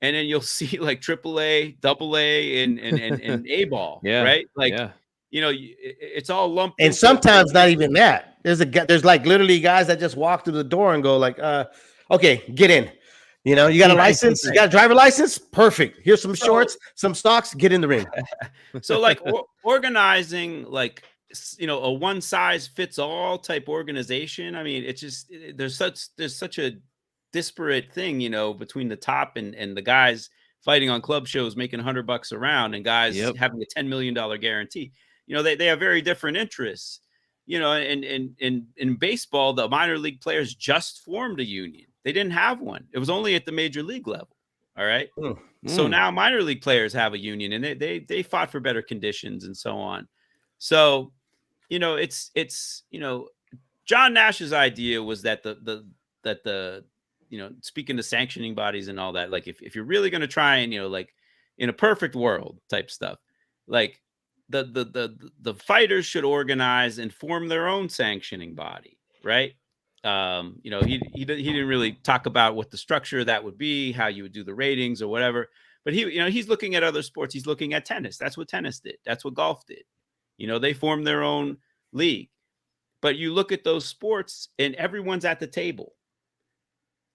and then you'll see like AAA, AA, and A ball, right? Like, it's all lumped. And sometimes not even that. There's like literally guys that just walk through the door and go like, okay, get in. You know, you got a Right, license, you right. got a driver license, perfect. Here's some shorts, some socks, get in the ring. So like organizing like a one size fits all type organization. I mean, it's just there's such a disparate thing, between the top and the guys fighting on club shows making $100 a round and guys Yep. having a $10 million guarantee. They have very different interests. In baseball, the minor league players just formed a union. They didn't have one. It was only at the major league level. All right. So now minor league players have a union and they fought for better conditions and so on. So, it's John Nash's idea was that the speaking to sanctioning bodies and all that, like if you're really going to try and, like in a perfect world type stuff, like the fighters should organize and form their own sanctioning body. Right. He didn't really talk about what the structure of that would be, how you would do the ratings or whatever. But he's looking at other sports. He's looking at tennis. That's what tennis did. That's what golf did. They formed their own league. But you look at those sports and everyone's at the table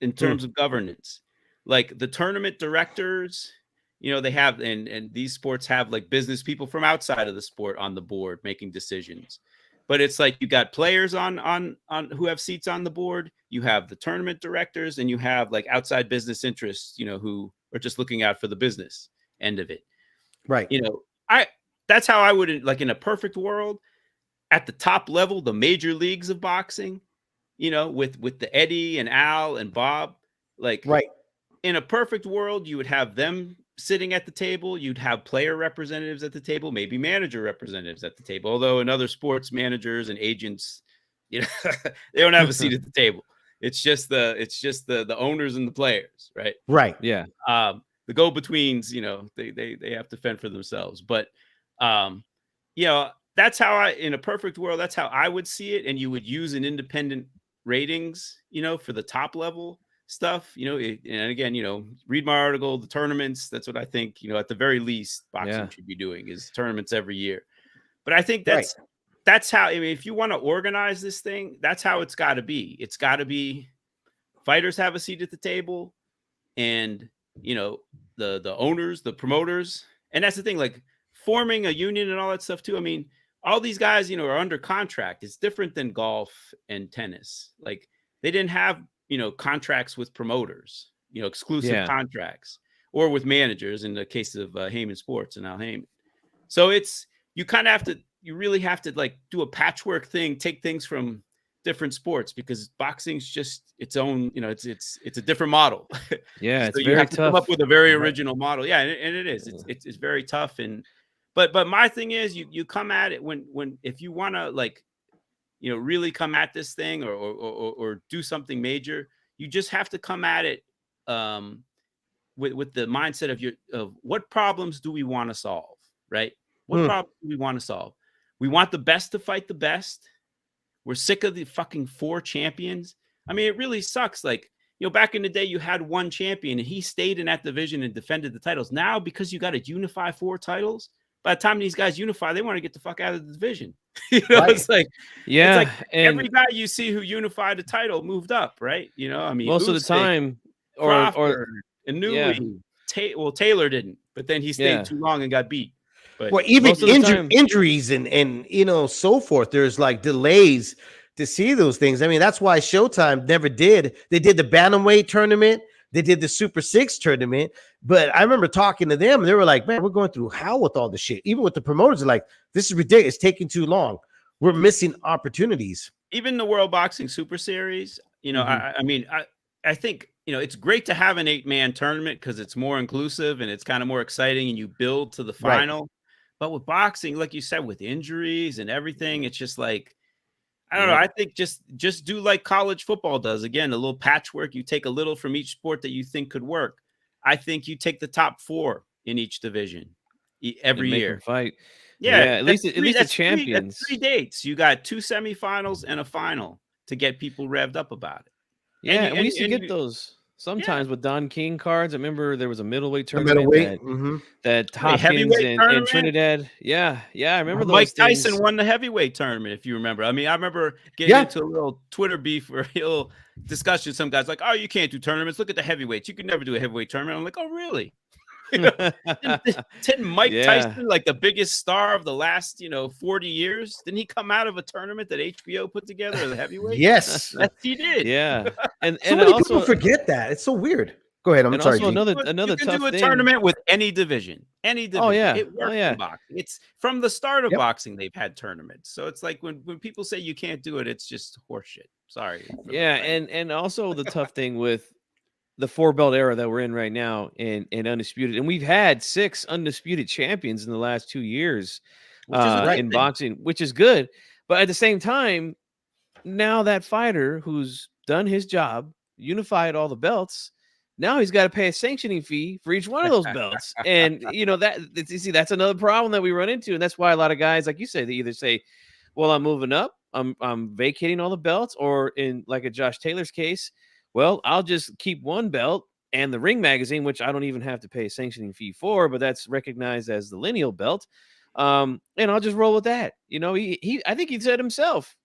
in terms of governance. Like the tournament directors, they have, and these sports have like business people from outside of the sport on the board making decisions. But it's like you got players on who have seats on the board. You have the tournament directors, and you have like outside business interests, who are just looking out for the business end of it. Right. That's how I would, like in a perfect world, at the top level, the major leagues of boxing, with the Eddie and Al and Bob, like right. In a perfect world, you would have them sitting at the table. You'd have player representatives at the table, maybe manager representatives at the table. Although in other sports, managers and agents, they don't have a seat at the table. It's just the owners and the players, right? Right. Yeah. The go-betweens, they have to fend for themselves. But that's how in a perfect world, that's how I would see it. And you would use an independent ratings, for the top level stuff, and again, read my article, the tournaments. That's what I think, at the very least, boxing should be doing is tournaments every year. But I think that's how, if you want to organize this thing, that's how it's got to be. It's got to be fighters have a seat at the table and, the owners, the promoters. And that's the thing, like forming a union and all that stuff too. I mean, all these guys, are under contract. It's different than golf and tennis. Like they didn't have, contracts with promoters, exclusive contracts, or with managers in the case of Heyman Sports and Al Heyman. So you really have to like do a patchwork thing, take things from different sports because boxing's just its own, it's a different model. Yeah. So It's you very have to tough. come up with a very original model. Yeah. And it is, it's very tough. But my thing is you come at it if you want to like, really come at this thing or do something major, you just have to come at it with the mindset of what problems do we want to solve, right? What problems do we want to solve? We want the best to fight the best. We're sick of the fucking 4 champions. I mean, it really sucks. Like, back in the day, you had one champion and he stayed in that division and defended the titles. Now, because you got to unify 4 titles, by the time these guys unify, they want to get the fuck out of the division. It's like, and every guy you see who unified the title moved up, right? I mean, most of the time, Crawford and Newey. Taylor didn't, but then he stayed too long and got beat. But well, even injuries and so forth. There's like delays to see those things. I mean, that's why Showtime never did. They did the bantamweight tournament. They did the Super 6 tournament. But I remember talking to them. They were like, man, we're going through hell with all the shit. Even with the promoters, like, this is ridiculous. It's taking too long. We're missing opportunities. Even the World Boxing Super Series, I mean, I think, it's great to have an 8-man tournament because it's more inclusive and it's kind of more exciting and you build to the final. Right. But with boxing, like you said, with injuries and everything, it's just like, I don't know. I think just do like college football does. Again, a little patchwork. You take a little from each sport that you think could work. I think you take the top 4 in each division every year. Fight. Yeah, at least the champions. That's 3 dates. You got 2 semifinals and a final to get people revved up about it. Yeah, and we used to get those sometimes with Don King cards. I remember there was a middleweight The tournament middleweight. that Hey, Hopkins heavyweight and tournament. Trinidad. Yeah, I remember Mike those Tyson things. won the heavyweight tournament, if you remember. I mean, I remember getting Yeah. into a little Twitter beef or a little discussion. Some guys like, "Oh, you can't do tournaments. Look at the heavyweights. You could never do a heavyweight tournament." I'm like, "Oh, really?" You know, didn't Mike Tyson, Yeah. like the biggest star of the last 40 years, didn't he come out of a tournament that HBO put together as a heavyweight? Yes. Yes, he did. Yeah. And So and many people also forget that. It's so weird. Go ahead. I'm and sorry, also G. You another can tough do a thing. tournament with any division. Any Oh division. yeah. It Oh works in yeah. boxing. It's from the start of Yep. boxing, they've had tournaments. So it's like when people say you can't do it, it's just horseshit. Sorry for the Yeah, language. and also the tough thing with the four belt era that we're in right now and undisputed. And we've had 6 undisputed champions in the last 2 years Which is a good in thing. boxing, which is good. But at the same time, now that fighter who's done his job, unified all the belts, now he's got to pay a sanctioning fee for each one of those belts. And you see, that's another problem that we run into. And that's why a lot of guys, like you say, they either say, well, I'm moving up, I'm vacating all the belts, or in like a Josh Taylor's case, well, I'll just keep one belt and the ring magazine, which I don't even have to pay a sanctioning fee for, but that's recognized as the lineal belt. And I'll just roll with that. He I think he said himself,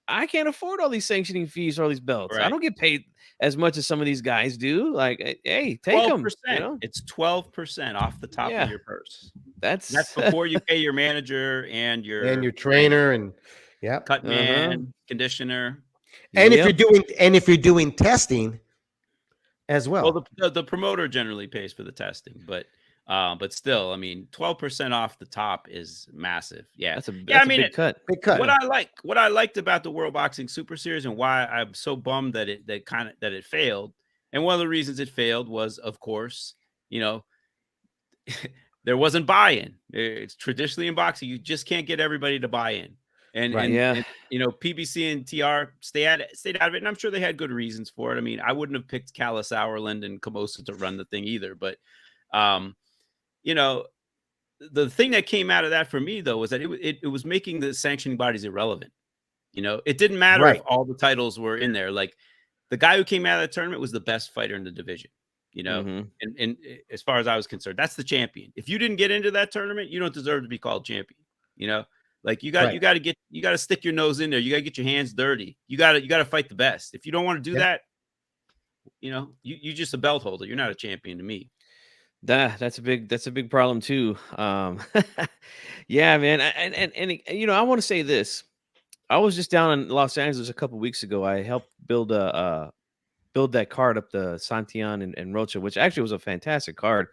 I can't afford all these sanctioning fees or all these belts. I Right. don't get paid as much as some of these guys do. Like, hey, take them. 12%. It's 12% off the top of Yeah, your purse. that's That's before you pay your manager and And your trainer and yeah. cut uh-huh. man, conditioner. And Yep. if you're doing testing as well. Well, the promoter generally pays for the testing, but still, I mean, 12% off the top is massive. Yeah. That's a Yeah, I a mean, big cut. Big cut. what I liked about the World Boxing Super Series and why I'm so bummed that it failed. And one of the reasons it failed was, of course, there wasn't buy-in. It's traditionally in boxing, you just can't get everybody to buy in. And Right. Yeah. PBC and TR stayed out of it, and I'm sure they had good reasons for it. I mean, I wouldn't have picked Callis, Sauerland, and Camosa to run the thing either, but you know, the thing that came out of that for me though was that it was making the sanctioning bodies irrelevant. It didn't matter if Right. all the titles were in there. Like the guy who came out of the tournament was the best fighter in the division. Mhm. And as far as I was concerned, that's the champion. If you didn't get into that tournament, you don't deserve to be called champion. Like you got Right. to stick your nose in there. You got to get your hands dirty. You got to fight the best. If you don't want to do Yep. that, you just a belt holder. You're not a champion to me. That's a big problem too. Yeah, man. I want to say this. I was just down in Los Angeles a couple weeks ago. I helped build that card up, the Santillan and Rocha, which actually was a fantastic card.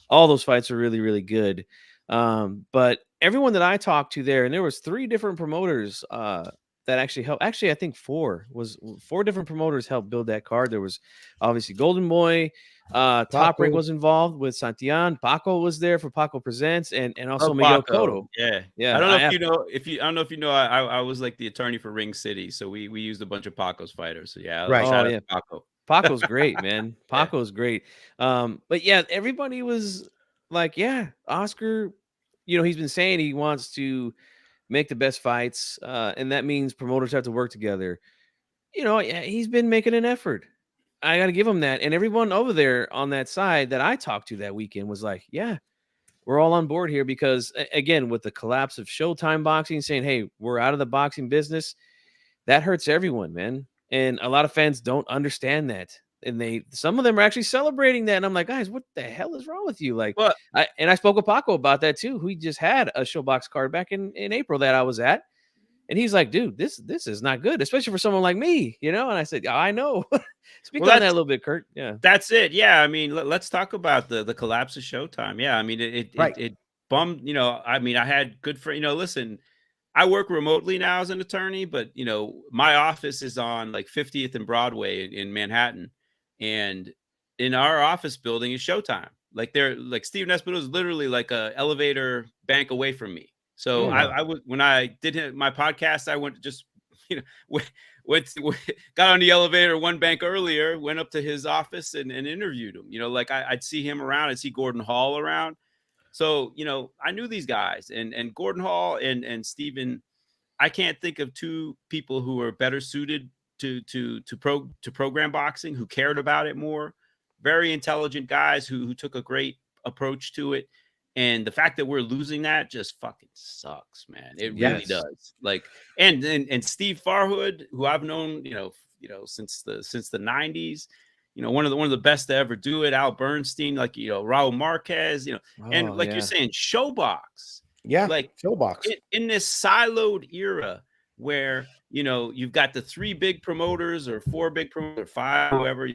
All those fights are really, really good. But everyone that I talked to there, and there was 3 different promoters that actually helped. Actually, I think 4 different promoters helped build that card. There was obviously Golden Boy, Top Rank Paco. was involved with Santillan. Paco was there for Paco Presents, and also Oh, Miguel Paco. Cotto. Yeah. Yeah, I don't know if you know, I was like the attorney for Ring City. So we used a bunch of Paco's fighters. So yeah, Right. shout Oh out yeah, to Paco. Paco's great, man. Yeah. Paco's great. But yeah, everybody was like, yeah, Oscar, he's been saying he wants to make the best fights, and that means promoters have to work together. Yeah, he's been making an effort. I got to give him that. And everyone over there on that side that I talked to that weekend was like, yeah, we're all on board here because, again, with the collapse of Showtime boxing, saying, hey, we're out of the boxing business, that hurts everyone, man. And a lot of fans don't understand that. And some of them are actually celebrating that. And I'm like, guys, what the hell is wrong with you? Like, Well, I spoke with Paco about that too, who just had a Showbox card back in April that I was at. And he's like, dude, this is not good, especially for someone like me, And I said, I know. Speak on that a little bit, Kurt. Yeah. that's it. Yeah. I mean, let's talk about the collapse of Showtime. Yeah. I mean, Right. it bummed, I mean, I had good friends, listen, I work remotely now as an attorney, but my office is on like 50th and Broadway in Manhattan. And in our office building is Showtime. Like Steven Espinosa is literally like a elevator bank away from me. So I would, when I did my podcast, I went to just, got on the elevator one bank earlier, went up to his office and interviewed him. Like I'd see him around, I'd see Gordon Hall around. So, I knew these guys and Gordon Hall and Steven. I can't think of 2 people who are better suited to program boxing, who cared about it more. very intelligent guys who took a great approach to it. And the fact that we're losing that just fucking sucks, man. It really Yes. does. Like, and Steve Farhood, who I've known, since the 90s, one of the best to ever do it. Al Bernstein, like, Raul Marquez, and Oh, like you're saying, Showbox. Yeah. Like Showbox. in this siloed era where, you've got the 3 big promoters or 4 big promoters or 5, whoever,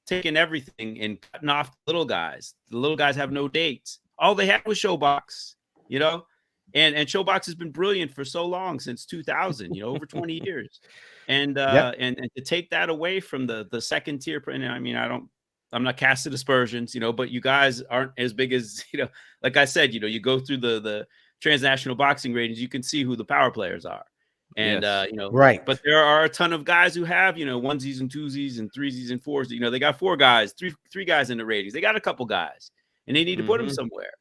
taking everything and cutting off the little guys. The little guys have no dates. All they had was Showbox, and Showbox has been brilliant for so long, since 2000, over 20 years. And and to take that away from the second tier, and I mean, I'm not casting aspersions, but you guys aren't as big as, like I said, you go through the transnational boxing ratings, you can see who the power players are. And, right. But there are a ton of guys who have, onesies and twosies and threesies and fours. They got 4 guys, three guys in the ratings. They got a couple guys, and they need to put them somewhere,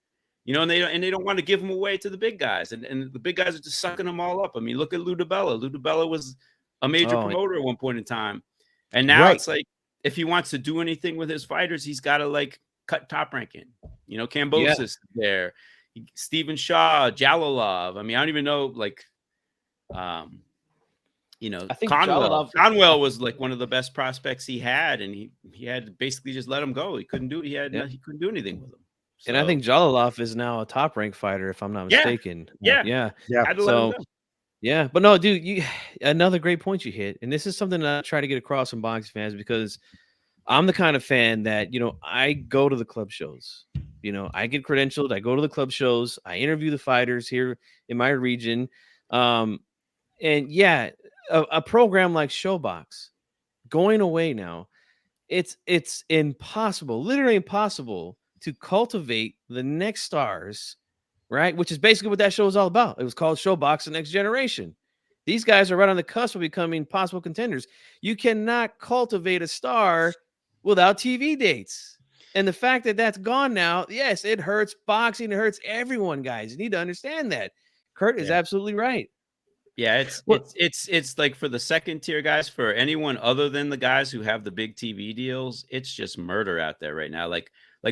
and they don't want to give them away to the big guys. And the big guys are just sucking them all up. I mean, look at Lou DiBella. Lou DiBella was a major promoter at one point in time. And now it's like, if he wants to do anything with his fighters, he's got to like cut Top Rank in. Cambosis there, Stephen Shaw, Jalalov. I mean, I don't even know, like, I think Conwell was like one of the best prospects he had, and he had to basically just let him go. He couldn't do he couldn't do anything with him. So, and I think Jalalov is now a Top Rank fighter, if I'm not mistaken. Yeah. Had to let him go. Yeah, but no, dude, another great point you hit, and this is something that I try to get across from boxing fans, because I'm the kind of fan that, I go to the club shows. I get credentialed. I go to the club shows. I interview the fighters here in my region. And a program like Showbox going away now, it's impossible, literally impossible, to cultivate the next stars, right? Which is basically what that show is all about. It was called Showbox, The Next Generation. These guys are right on the cusp of becoming possible contenders. You cannot cultivate a star without TV dates. And the fact that that's gone now, yes, it hurts boxing. It hurts everyone, guys. You need to understand that. Kurt is absolutely right. Yeah, it's like, for the second tier guys, for anyone other than the guys who have the big TV deals, it's just murder out there right now. Like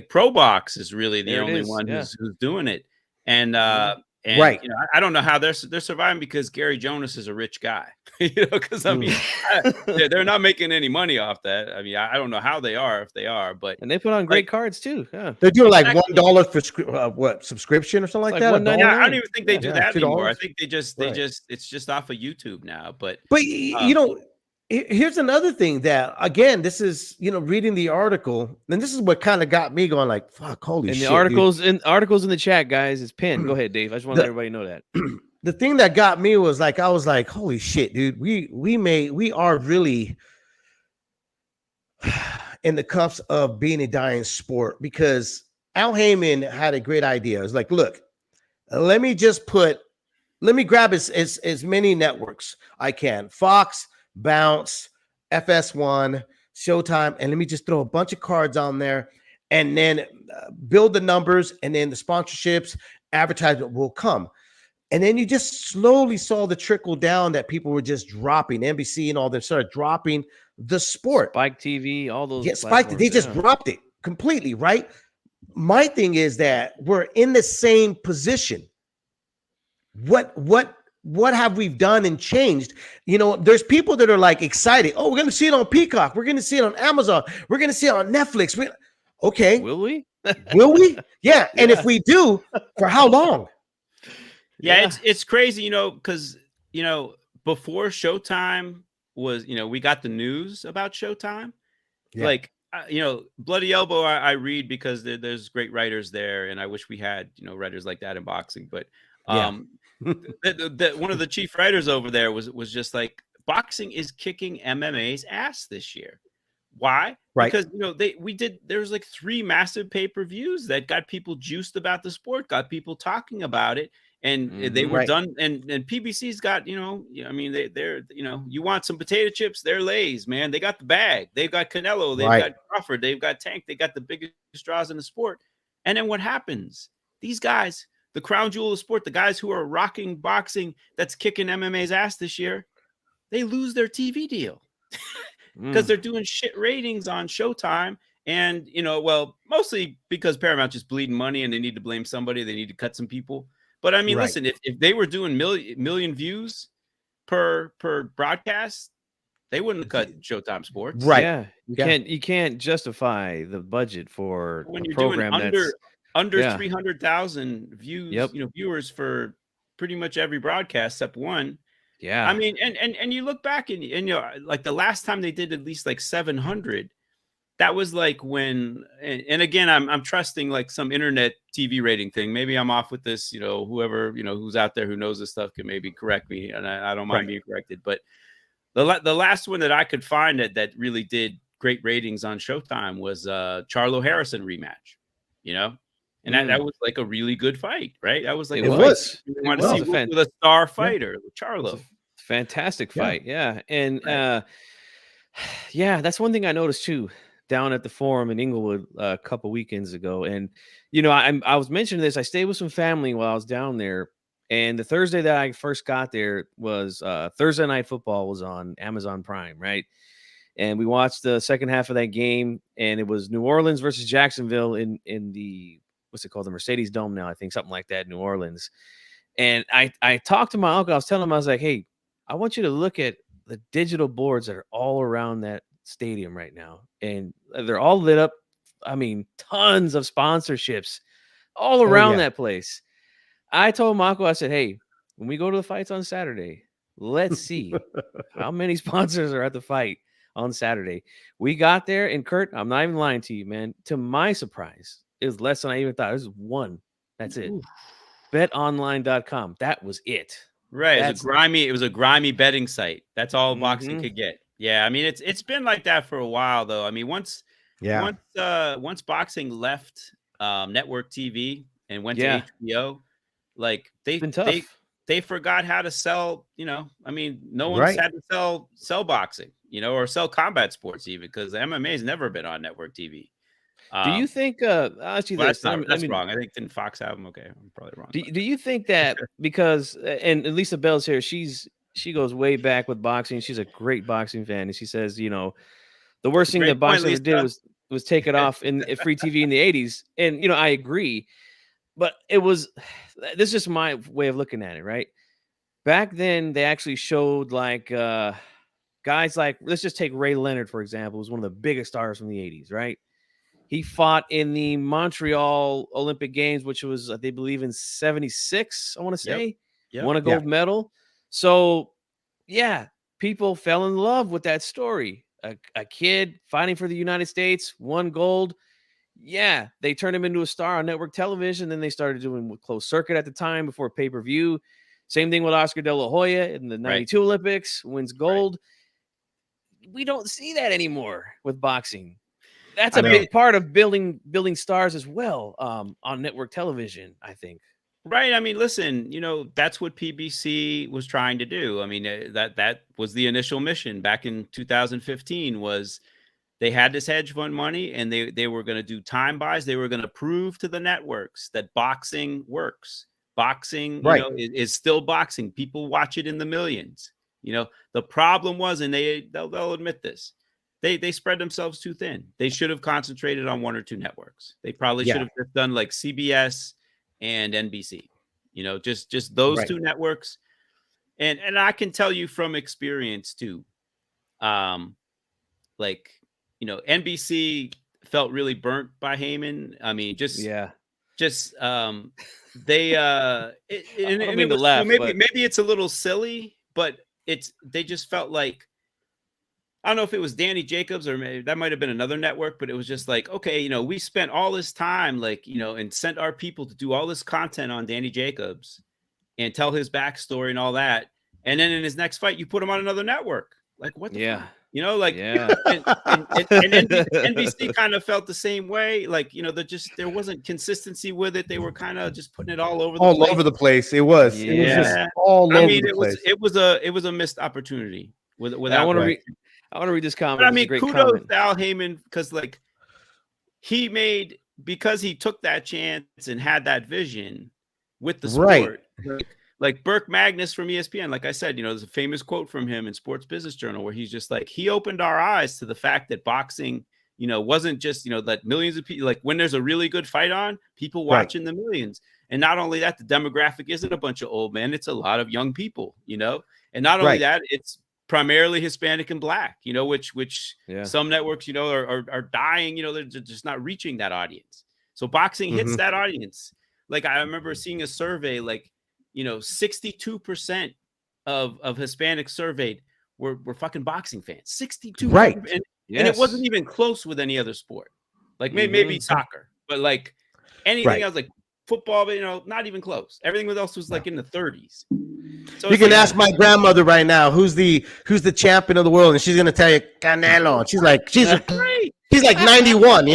Pro Box is really the only one who's doing it. And right. I don't know how they're surviving, because Gary Jonas is a rich guy, because I mean, they're not making any money off that. I mean, I don't know how they are, if they are, but and they put on great cards too. Yeah, they're doing like $1 for subscription or something like that. Yeah, I don't even think they do that anymore. I think they just it's just off of YouTube now. But here's another thing that, again, this is, reading the article, and this is what kind of got me going, like, fuck, holy shit. And the articles in the chat, guys, is pinned. Go ahead, Dave. I just want to let everybody know that. The thing that got me was, like, I was like, holy shit, dude. We are really in the cuffs of being a dying sport, because Al Heyman had a great idea. It was like, look, let me grab as many networks I can. Fox, Bounce, FS1, Showtime, and let me just throw a bunch of cards on there, and then build the numbers, and then the sponsorships, advertisement will come. And then you just slowly saw the trickle down that people were just dropping. NBC and all them started dropping the sport. Spike TV, all those. Yeah, Spike, they just dropped it completely, right? My thing is that we're in the same position. What have we done and changed? There's people that are like excited. Oh, we're going to see it on Peacock. We're going to see it on Amazon. We're going to see it on Netflix. Okay. Will we? Will we? Yeah. And if we do, for how long? Yeah. It's crazy, because, before Showtime was, we got the news about Showtime. Yeah. Like, Bloody Elbow, I read because there's great writers there. And I wish we had, writers like that in boxing. But one of the chief writers over there was just like, boxing is kicking MMA's ass this year. Why? Right. Because there was like 3 massive pay-per-views that got people juiced about the sport, got people talking about it, and they were done. And PBC's got, I mean, they're you want some potato chips, they're Lay's, man. They got the bag. They've got Canelo, they've got Crawford, they've got Tank, they got the biggest draws in the sport. And then what happens? These guys, the crown jewel of the sport, the guys who are rocking boxing that's kicking MMA's ass this year, they lose their TV deal because they're doing shit ratings on Showtime, And, well, mostly because Paramount just bleeding money and they need to blame somebody. They need to cut some people. But I mean, Right. listen, if they were doing million views per broadcast, they wouldn't have cut Showtime Sports. Right. Yeah, you can't justify the budget for When a you're doing program that's under yeah. 300,000 views, Yep. viewers for pretty much every broadcast except one. I Yeah. mean, and you look back and like the last time they did at least like 700, that was like when, and again, I'm trusting like some internet TV rating thing. Maybe I'm off with this, whoever, who's out there who knows this stuff can maybe correct me, and I don't mind being corrected. But the last one that I could find that really did great ratings on Showtime was Charlo Harrison rematch, and that was like a really good fight, right? That was like It a was. fight you want to was see a with a star Yeah. fighter, It was Charlo. a fantastic fight. Yeah. And Right. yeah, that's one thing I noticed too down at the Forum in Inglewood a couple weekends ago. And I was mentioning this. I stayed with some family while I was down there, and the Thursday that I first got there was Thursday Night Football was on Amazon Prime, right? And we watched the second half of that game, and it was New Orleans versus Jacksonville in the what's it called, the Mercedes Dome now, I think, something like that, New Orleans. And I talked to my uncle. I was telling him, I was like, hey, I want you to look at the digital boards that are all around that stadium right now, and they're all lit up. I mean, tons of sponsorships all around that place. I told Marco, I said, hey, when we go to the fights on Saturday, let's see how many sponsors are at the fight on Saturday. We got there, and Kurt, I'm not even lying to you, man. To my surprise, it was less than I even thought. It was one. That's it. Oof. BetOnline.com. That was it. Right. It was a grimy betting site. That's all boxing Mhm. could get. Yeah. I mean, it's been like that for a while though. I mean, once boxing left network TV and went to HBO, like It's been tough. they forgot how to sell, I mean, no one's Right. had to sell boxing, or sell combat sports even, because MMA has never been on network TV. Do you think I'll ask you Well, this. that's wrong. I think didn't Fox have them? Okay, I'm probably wrong. Do you think that because and Lisa Bell's here, she goes way back with boxing. She's a great boxing fan, and she says, the worst thing that Great point, boxing ever did Lisa. was take it off in free TV in the 80s. And I agree, but it was this is just my way of looking at it, right? Back then, they actually showed like guys like, let's just take Ray Leonard, for example, who's one of the biggest stars from the 80s, right? He fought in the Montreal Olympic Games, which was, they believe, in 76, I want to say. Yep. Won a gold medal. So, yeah, people fell in love with that story. A kid fighting for the United States, won gold. Yeah, they turned him into a star on network television. Then they started doing closed circuit at the time before pay-per-view. Same thing with Oscar De La Hoya in the 92 Olympics, wins gold. Right. We don't see that anymore with boxing. That's a big part of building stars as well on network television, I think. Right. I mean, listen, that's what PBC was trying to do. I mean, that was the initial mission back in 2015 was they had this hedge fund money, and they were going to do time buys. They were going to prove to the networks that boxing works. Boxing, is still boxing. People watch it in the millions. The problem was, and they'll admit this, they spread themselves too thin. They should have concentrated on one or two networks. They probably should have just done like CBS and NBC, just those two networks. And I can tell you from experience too, NBC felt really burnt by Heyman. I mean, they maybe it's a little silly, but they just felt like, I don't know if it was Danny Jacobs or maybe that might have been another network, but it was just like, okay, we spent all this time, and sent our people to do all this content on Danny Jacobs and tell his backstory and all that. And then in his next fight, you put him on another network. Like, what the fuck? And NBC kind of felt the same way. Like, there wasn't consistency with it. They were kind of just putting it all over the place. It was. It was just all over the place. It was a missed opportunity. I want to read this comment. But I mean, kudos to Al Heyman, because because he took that chance and had that vision with the sport. Like Burke Magnus from ESPN, like I said, there's a famous quote from him in Sports Business Journal where he's just like, he opened our eyes to the fact that boxing wasn't just, that millions of people, like when there's a really good fight on, people watching the millions. And not only that, the demographic isn't a bunch of old men. It's a lot of young people, and not only that, it's primarily Hispanic and Black, which some networks, are dying, they're just not reaching that audience. So boxing hits that audience. Like I remember seeing a survey, like, 62% of Hispanics surveyed were fucking boxing fans. 62%. Right. And it wasn't even close with any other sport. Like maybe soccer, but like anything else, like football, but not even close. Everything else was like in the 30s. So you can ask my grandmother right now who's the champion of the world, and she's gonna tell you Canelo. And she's like 91,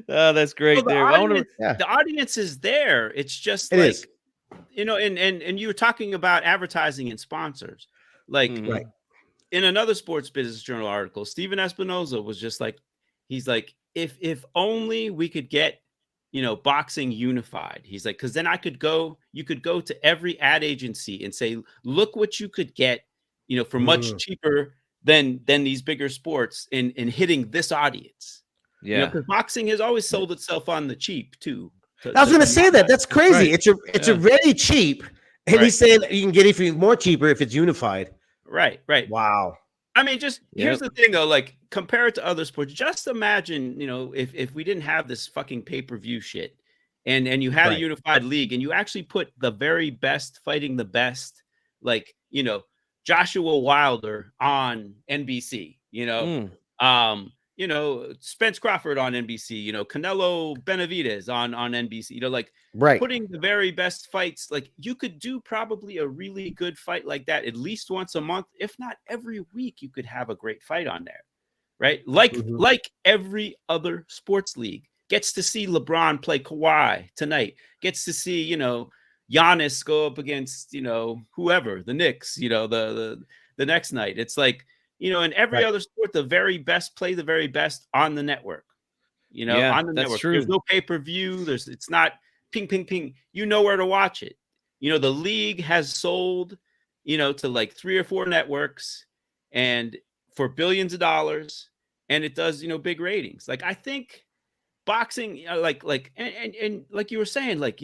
Oh, that's great. So the audience is there. It's just and you were talking about advertising and sponsors. Like in another Sports Business Journal article, Steven Espinoza was just like, he's like, if only we could get boxing unified. He's like, because then you could go to every ad agency and say, look what you could get, for much cheaper than these bigger sports in hitting this audience. Yeah, because boxing has always sold itself on the cheap too. I was going to say that. That's crazy. Right. It's a very cheap, and he's saying you can get it for more cheaper if it's unified. Right. Wow. I mean, just here's the thing though, like compare it to other sports. Just imagine, if we didn't have this fucking pay-per-view shit and you had a unified league and you actually put the very best fighting the best, like, Joshua Wilder on NBC, Spence Crawford on NBC, Canelo Benavidez on NBC, putting the very best fights. Like you could do probably a really good fight like that at least once a month, if not every week. You could have a great fight on there, right? Like every other sports league gets to see LeBron play Kawhi tonight, gets to see Giannis go up against whoever, the Knicks, the next night. It's like, in every other sport, the very best play the very best on the network. On the network. True. There's no pay-per-view. It's not ping, ping, ping. You know where to watch it. The league has sold, to like 3 or 4 networks and for billions of dollars, and it does, big ratings. Like I think boxing, like like you were saying, like,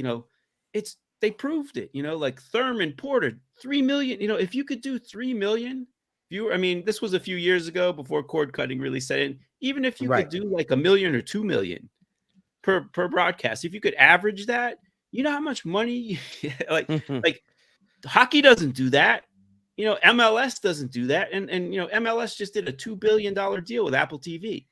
they proved it, like Thurman Porter, 3 million, if you could do 3 million viewer, I mean, this was a few years ago before cord cutting really set in. Even if you could do like 1 million or 2 million per broadcast, if you could average that, how much money like hockey doesn't do that. MLS doesn't do that. And MLS just did a $2 billion deal with Apple TV.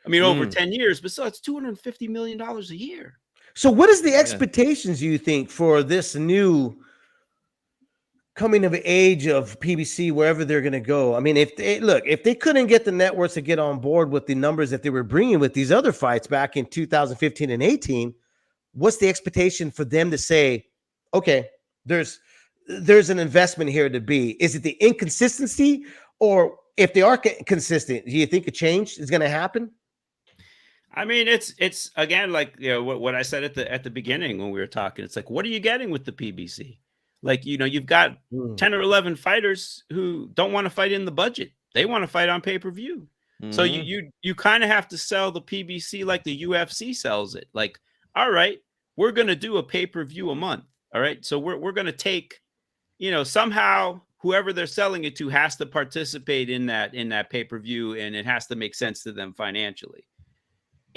I mean, over 10 years, but still it's $250 million a year. So what is the expectations you think for this new coming of age of PBC, wherever they're going to go? I mean, if they couldn't get the networks to get on board with the numbers that they were bringing with these other fights back in 2015 and 18, what's the expectation for them to say, okay, there's an investment here to be? Is it the inconsistency, or if they are consistent, do you think a change is going to happen? I mean, it's again, like, what I said at the beginning when we were talking, it's like, what are you getting with the PBC? Like, you've got 10 or 11 fighters who don't want to fight in the budget. They want to fight on pay-per-view. So you kind of have to sell the PBC like the UFC sells it. Like, all right, we're going to do a pay-per-view a month. All right. So we're going to take, somehow whoever they're selling it to has to participate in that pay-per-view, and it has to make sense to them financially.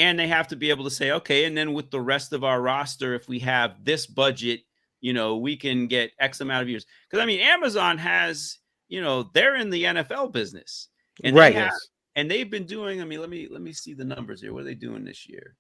And they have to be able to say, okay, and then with the rest of our roster, if we have this budget, we can get X amount of viewers. Because I mean, Amazon has, they're in the NFL business, and they've been doing. I mean, let me see the numbers here. What are they doing this year?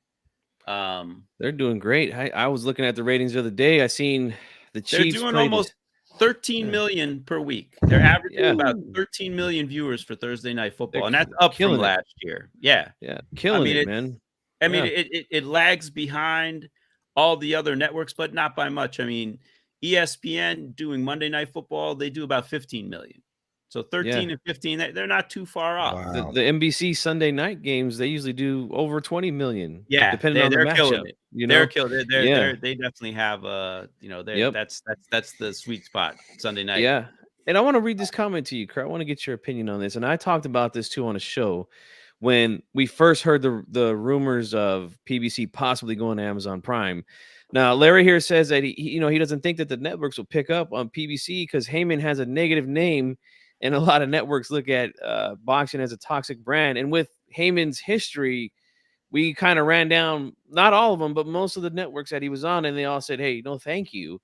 They're doing great. I was looking at the ratings the other day. I seen the Chiefs. They're doing almost 13 million per week. They're averaging about 13 million viewers for Thursday Night Football, and that's up from last year. Yeah, killing it, man. I mean, it lags behind all the other networks, but not by much. I mean, ESPN doing Monday Night Football, they do about 15 million. So 13 and 15, they're not too far off. Wow. The NBC Sunday night games, they usually do over 20 million. Yeah, depending on the matchup. They're killing it. They definitely have that's the sweet spot Sunday night. Yeah. And I want to read this comment to you, Kurt. I want to get your opinion on this. And I talked about this too on a show when we first heard the rumors of PBC possibly going to Amazon Prime. Now, Larry here says that he doesn't think that the networks will pick up on PBC because Heyman has a negative name, and a lot of networks look at boxing as a toxic brand. And with Heyman's history, we kind of ran down not all of them, but most of the networks that he was on, and they all said, "Hey, no, thank you."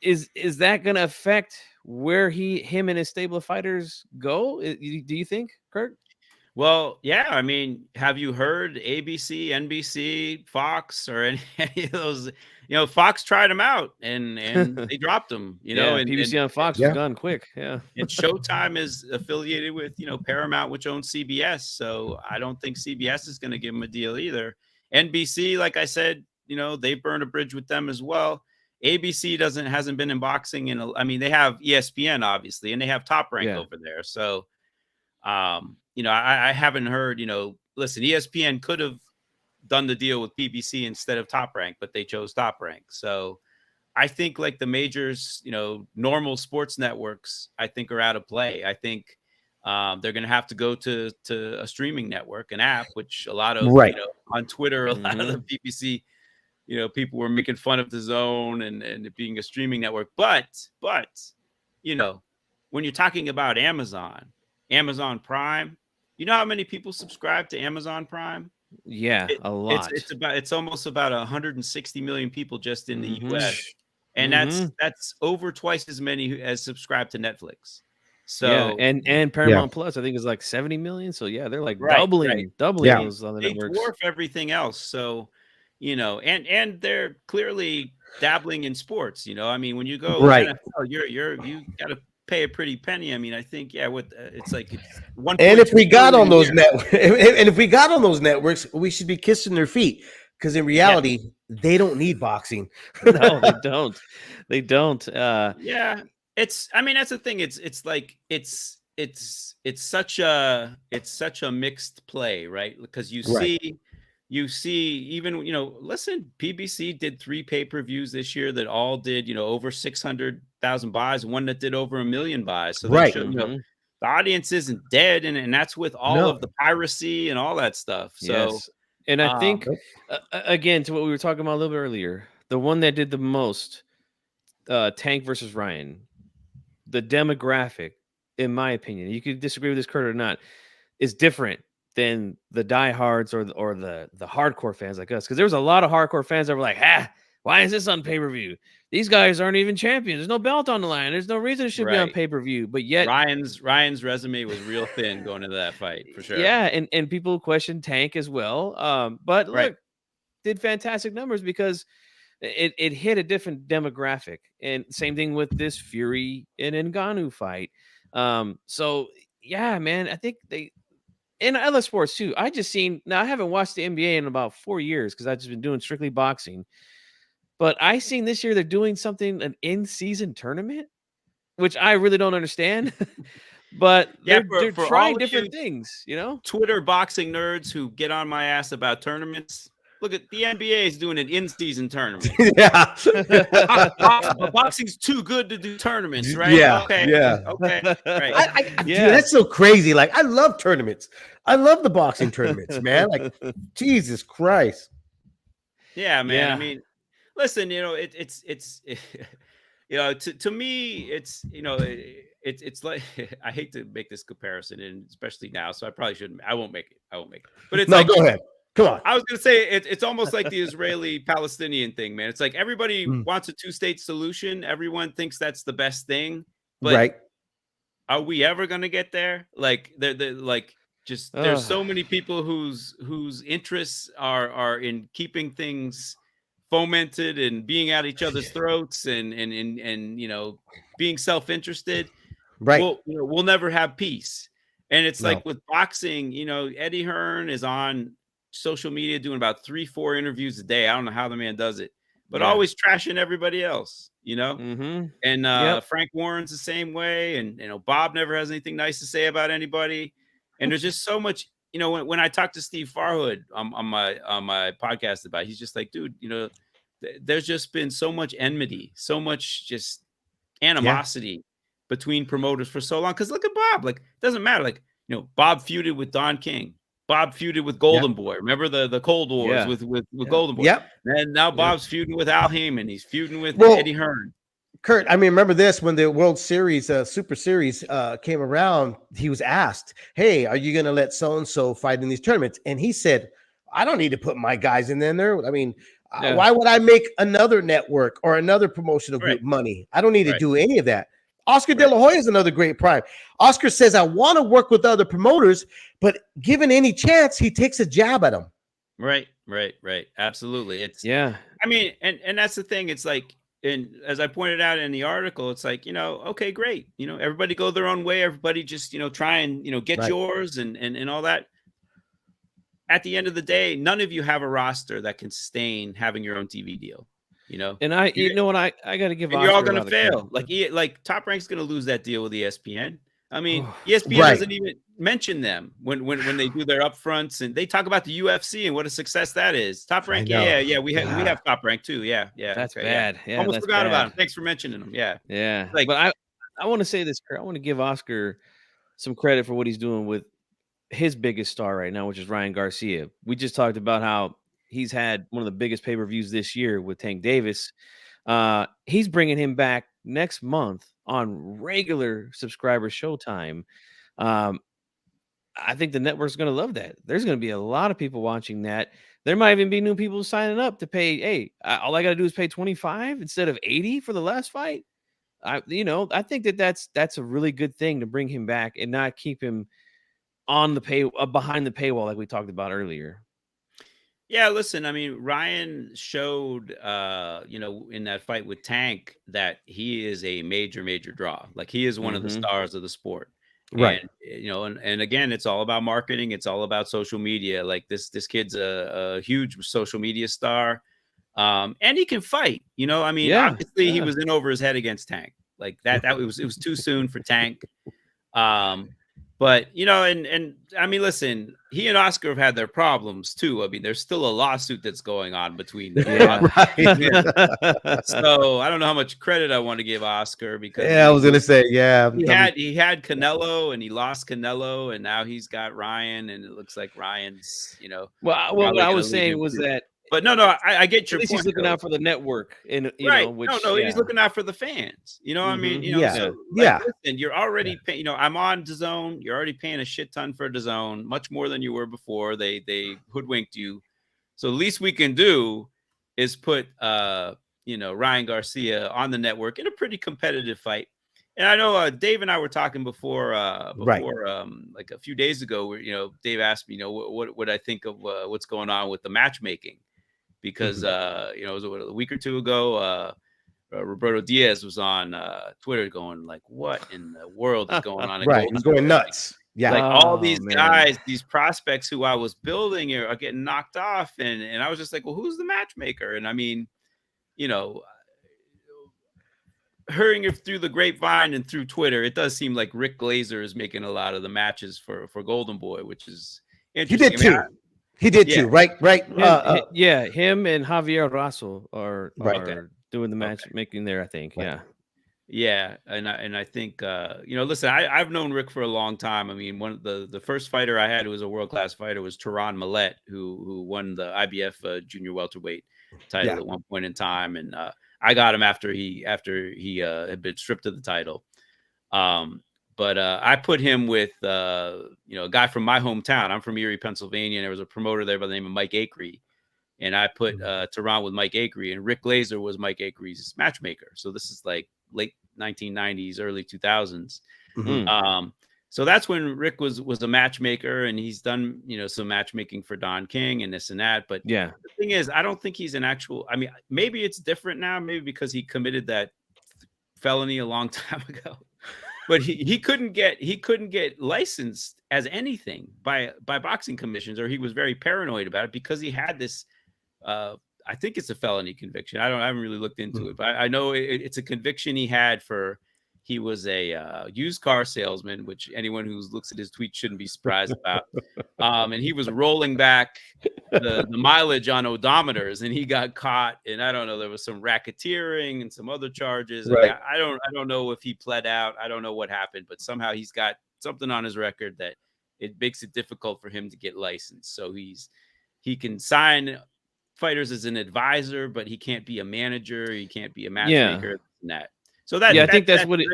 Is that going to affect where him and his stable of fighters go? Do you think, Kurt? Well, yeah. I mean, have you heard ABC, NBC, Fox, or any of those? Fox tried them out and they dropped them. Yeah, PBC on Fox was gone quick. Yeah, and Showtime is affiliated with Paramount, which owns CBS. So I don't think CBS is going to give them a deal either. NBC, like I said, they burned a bridge with them as well. ABC hasn't been in boxing I mean, they have ESPN obviously, and they have Top Rank over there. So, I haven't heard. Listen, ESPN could have done the deal with PBC instead of Top Rank, but they chose Top Rank. So, I think like the majors, normal sports networks, I think are out of play. I think they're going to have to go to a streaming network, an app, which a lot of on Twitter, a lot of the PBC. People were making fun of the Zone and it being a streaming network. But, when you're talking about Amazon Prime, you know how many people subscribe to Amazon Prime? Yeah, a lot. It's almost about 160 million people just in the US. And that's over twice as many as subscribe to Netflix. So and Paramount Plus, I think, is like 70 million. So yeah, they're like doubling those on the networks. They dwarf everything else. So and they're clearly dabbling in sports. I mean, when you go NFL, you got to pay a pretty penny. I mean, I think it's like it's one. And if we got on those networks, we should be kissing their feet because in reality, they don't need boxing. No, they don't. They don't. Yeah, I mean, that's the thing. It's like it's such a mixed play, right? Because you see even, listen, PBC did 3 pay-per-views this year that all did, over 600,000 buys, one that did over 1 million buys. So they show, the audience isn't dead. And that's with all of the piracy and all that stuff. So, and I think, again, to what we were talking about a little bit earlier, the one that did the most, Tank versus Ryan, the demographic, in my opinion, you could disagree with this, Kurt, or not, is different than the diehards or the hardcore fans like us. Because there was a lot of hardcore fans that were like, why is this on pay-per-view? These guys aren't even champions. There's no belt on the line. There's no reason it should be on pay-per-view. But yet Ryan's resume was real thin going into that fight, for sure. Yeah, and people questioned Tank as well. But look, did fantastic numbers because it hit a different demographic. And same thing with this Fury and Ngannou fight. So yeah, man, I think in other sports too. I haven't watched the NBA in about 4 years because I've just been doing strictly boxing. But I seen this year they're doing an in-season tournament, which I really don't understand. But they're trying different things, Twitter boxing nerds who get on my ass about tournaments. Look at the NBA is doing an in-season tournament. Boxing's too good to do tournaments, right? Yeah. Okay. Yeah. Okay. Right. Dude, that's so crazy. Like, I love tournaments. I love the boxing tournaments, man. Like, Jesus Christ. Yeah, man. Yeah. I mean, listen, to me, it's like, I hate to make this comparison, and especially now, so I probably shouldn't. I won't make it. But it's go ahead. Come on. I was going to say it's almost like the Israeli-Palestinian thing, man. It's like everybody wants a 2-state solution. Everyone thinks that's the best thing. But are we ever going to get there? Like, there's so many people whose interests are in keeping things fomented and being at each other's throats and being self-interested. Right. We'll never have peace. And it's like with boxing, Eddie Hearn is on social media doing about 3-4 interviews a day. I don't know how the man does it, but always trashing everybody else, and Frank Warren's the same way. And, Bob never has anything nice to say about anybody. And there's just so much, when I talk to Steve Farhood on my podcast about it, he's just like, dude, there's just been so much enmity, so much just animosity between promoters for so long. Cause look at Bob, like, it doesn't matter. Like, Bob feuded with Don King. Bob feuded with Golden Boy. Remember the Cold Wars with Golden Boy. Yep. And now Bob's feuding with Al Heyman. He's feuding with Eddie Hearn. Kurt, I mean, remember this when the World Series, Super Series came around, he was asked, hey, are you going to let so-and-so fight in these tournaments? And he said, I don't need to put my guys in there. I mean, why would I make another network or another promotional group money? I don't need to do any of that. Oscar De La Hoya is another great prime. Oscar says, I want to work with other promoters, but given any chance, he takes a jab at them. Right. Absolutely. I mean, and that's the thing. It's like, and as I pointed out in the article, it's like, okay, great. Everybody go their own way. Everybody just, try and, get yours and all that. At the end of the day, none of you have a roster that can sustain having your own TV deal, And I got to give. You're all going to fail. Like Top Rank's going to lose that deal with ESPN. I mean, ESPN doesn't even mention them when they do their upfronts, and they talk about the UFC and what a success that is. Top Rank, we have Top Rank too. Yeah, that's bad. Yeah, almost forgot about them. Thanks for mentioning them. Yeah. But I want to say this, Kurt. I want to give Oscar some credit for what he's doing with his biggest star right now, which is Ryan Garcia. We just talked about how he's had one of the biggest pay-per-views this year with Tank Davis. He's bringing him back next month on regular subscriber Showtime. I think the network's going to love that. There's going to be a lot of people watching that. There might even be new people signing up to pay. Hey, all I got to do is pay 25 instead of 80 for the last fight. I think that's a really good thing to bring him back and not keep him on the behind the paywall like we talked about earlier. Yeah, listen, I mean, Ryan showed, in that fight with Tank that he is a major, major draw. Like he is one of the stars of the sport. Right. And again, it's all about marketing. It's all about social media. Like this kid's a huge social media star. And he can fight, obviously he was in over his head against Tank. Like that it was too soon for Tank. But, and I mean, listen, he and Oscar have had their problems too. I mean, there's still a lawsuit that's going on between them. So I don't know how much credit I want to give Oscar because I was going to say, he had Canelo and he lost Canelo and now he's got Ryan and it looks like Ryan's, Well, what I was saying was that. But no, I get your point. He's looking out for the network, and he's looking out for the fans. You know what I mean? Listen, you're already paying. I'm on DAZN. You're already paying a shit ton for DAZN, much more than you were before. They hoodwinked you. So the least we can do is put Ryan Garcia on the network in a pretty competitive fight. And I know Dave and I were talking before like a few days ago, where Dave asked me, what I think of what's going on with the matchmaking. Because it was a week or two ago, Roberto Diaz was on Twitter going like, "What in the world is going on?" He's going nuts. Yeah, like all these guys, these prospects who I was building are getting knocked off, and I was just like, "Well, who's the matchmaker?" And I mean, hearing it through the grapevine and through Twitter, it does seem like Rick Glazer is making a lot of the matches for Golden Boy, which is interesting. He did too. He did too, right? Him and Javier Raso are doing the matchmaking there, I think. Right. Yeah, and I think listen, I've known Rick for a long time. I mean, one of the first fighter I had who was a world class fighter was Teron Millette, who won the IBF junior welterweight title at one point in time, and I got him after he had been stripped of the title. But I put him with, a guy from my hometown. I'm from Erie, Pennsylvania, and there was a promoter there by the name of Mike Akery. And I put Teron with Mike Akery, and Rick Glazer was Mike Akery's matchmaker. So this is like late 1990s, early 2000s. So that's when Rick was a matchmaker, and he's done, some matchmaking for Don King and this and that. But the thing is, I don't think he's an actual, I mean, maybe it's different now, maybe because he committed that felony a long time ago. But he couldn't get licensed as anything by boxing commissions, or he was very paranoid about it because he had this. I think it's a felony conviction. I haven't really looked into it, but I know it's a conviction he had for. He was a used car salesman, which anyone who looks at his tweets shouldn't be surprised about. And he was rolling back the mileage on odometers, and he got caught. And I don't know, there was some racketeering and some other charges. Right. I don't know if he pled out. I don't know what happened, but somehow he's got something on his record that it makes it difficult for him to get licensed. So he can sign fighters as an advisor, but he can't be a manager. He can't be a matchmaker. And that. So I think that's what it.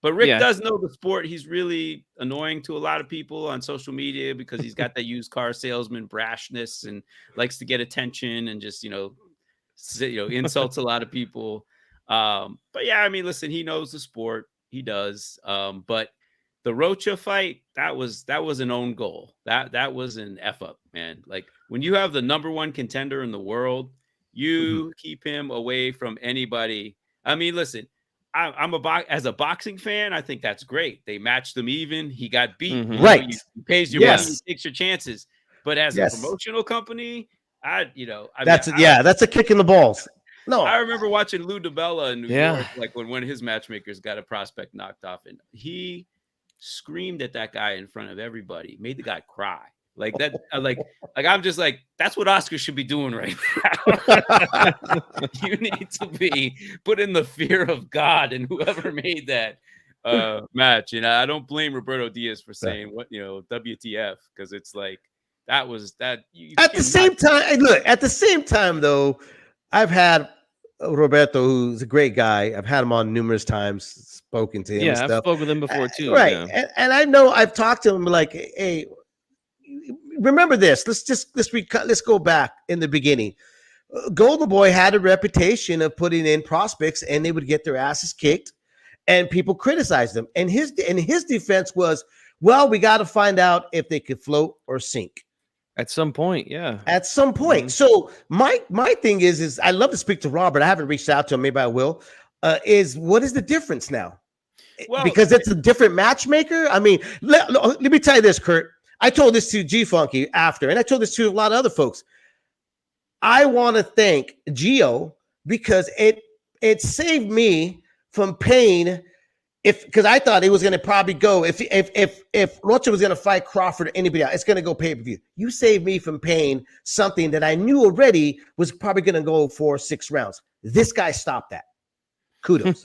But Rick does know the sport. He's really annoying to a lot of people on social media because he's got that used car salesman brashness and likes to get attention and just, insults a lot of people. But yeah, I mean, listen, he knows the sport. He does. But the Rocha fight, that was an own goal. That was an F up, man. Like when you have the number one contender in the world, you keep him away from anybody. I mean, listen, as a boxing fan, I think that's great. They matched them even. He got beat. Right. He pays your money, he takes your chances. But as a promotional company, that's a kick in the balls. No, I remember watching Lou DiBella in New York, like when one of his matchmakers got a prospect knocked off, and he screamed at that guy in front of everybody, made the guy cry. Like that, like I'm just like, that's what Oscar should be doing right now. You need to be putting the fear of God and whoever made that match. I don't blame Roberto Diaz for saying WTF, because it's like that was that. At the same time, though, I've had Roberto, who's a great guy. I've had him on numerous times, spoken to him. Yeah, I've spoken with him before too. Right, yeah. and I know I've talked to him like, hey. Remember this. Let's go back in the beginning. Golden Boy had a reputation of putting in prospects, and they would get their asses kicked, and people criticized them. And his defense was, well, we got to find out if they could float or sink. At some point, yeah. At some point. So my thing is I love to speak to Robert. I haven't reached out to him. Maybe I will. Is what is the difference now? Well, because it's a different matchmaker. I mean, let me tell you this, Kurt. I told this to G Funky after, and I told this to a lot of other folks. I want to thank Gio because it saved me from paying, because I thought it was going to probably go if Rocha was going to fight Crawford or anybody else, it's going to go pay-per-view. You saved me from paying something that I knew already was probably going to go for 6 rounds. This guy stopped that. Kudos.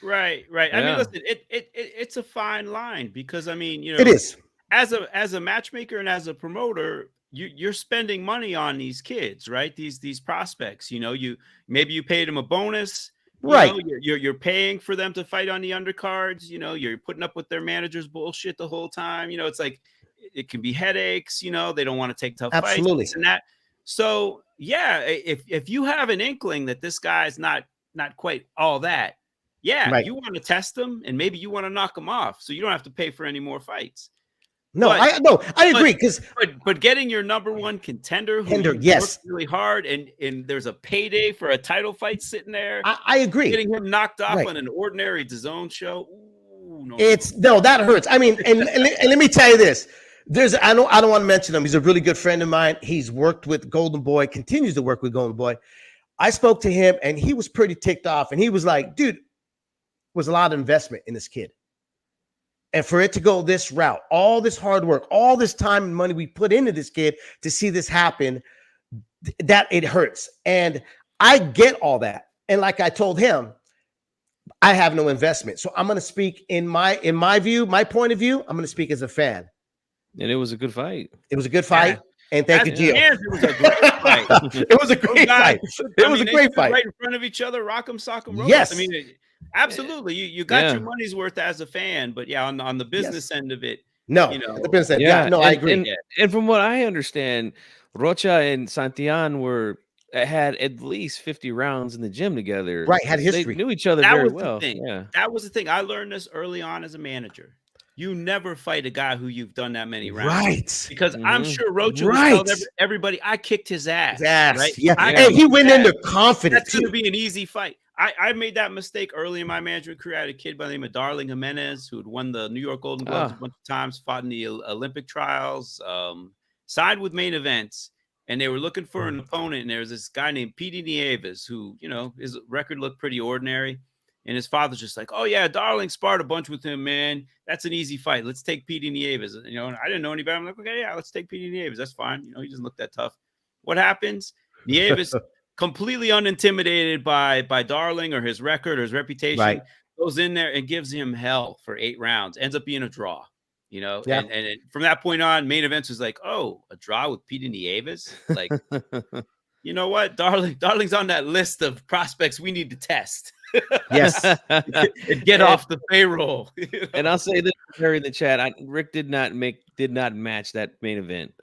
Right. Yeah. I mean, listen, it's a fine line because I mean, it is. As a matchmaker and as a promoter, you're spending money on these kids, right? These prospects. Maybe you paid them a bonus, right? You're paying for them to fight on the undercards. You're putting up with their manager's bullshit the whole time. It's like it can be headaches. They don't want to take tough fights and that. So yeah, if you have an inkling that this guy's not quite all that, you want to test them and maybe you want to knock them off so you don't have to pay for any more fights. I agree, because but getting your number one contender who works really hard and there's a payday for a title fight sitting there. I agree. Getting him knocked off on an ordinary DAZN show. Ooh, that hurts. I mean, and let me tell you this. I don't want to mention him. He's a really good friend of mine. He's worked with Golden Boy, continues to work with Golden Boy. I spoke to him and he was pretty ticked off, and he was like, dude, was a lot of investment in this kid. And for it to go this route, all this hard work, all this time and money we put into this kid to see this happen, that it hurts. And I get all that. And like I told him, I have no investment. So I'm going to speak in my view, my point of view, I'm going to speak as a fan. And it was a good fight. It was a good fight. Yeah. And thank you, Gio. It was a great fight. It was a great fight. It was a great fight. Right in front of each other, rock 'em, sock 'em, roll. Yes. I mean, absolutely. You got your money's worth as a fan, but on the business end of it, the business end. I agree. And from what I understand, Rocha and Santillan had at least 50 rounds in the gym together. Right, had history. They knew each other very well. Yeah. That was the thing. I learned this early on as a manager. You never fight a guy who you've done that many rounds. Right. Because I'm sure Rocha would tell everybody, I kicked his ass. Right? Yeah. And he went into confidence. That's going to be an easy fight. I made that mistake early in my management career. I had a kid by the name of Darling Jimenez who had won the New York Golden Gloves a bunch of times, fought in the Olympic trials, signed with Main Events, and they were looking for an opponent. And there was this guy named Petey Nieves who, his record looked pretty ordinary. And his father's just like, oh, yeah, Darling sparred a bunch with him, man. That's an easy fight. Let's take Petey Nieves. And, I didn't know anybody. I'm like, okay, yeah, let's take Petey Nieves. That's fine. He doesn't look that tough. What happens? Nieves, completely unintimidated by Darling or his record or his reputation, goes in there and gives him hell for 8 rounds. Ends up being a draw. you know, Yeah. and from that point on, main events was like, oh, a draw with Peter Nieves, like, you know what, Darling's on that list of prospects we need to test. Yes. And get off the payroll. You know? And I'll say this in the chat. Rick did not match that main event.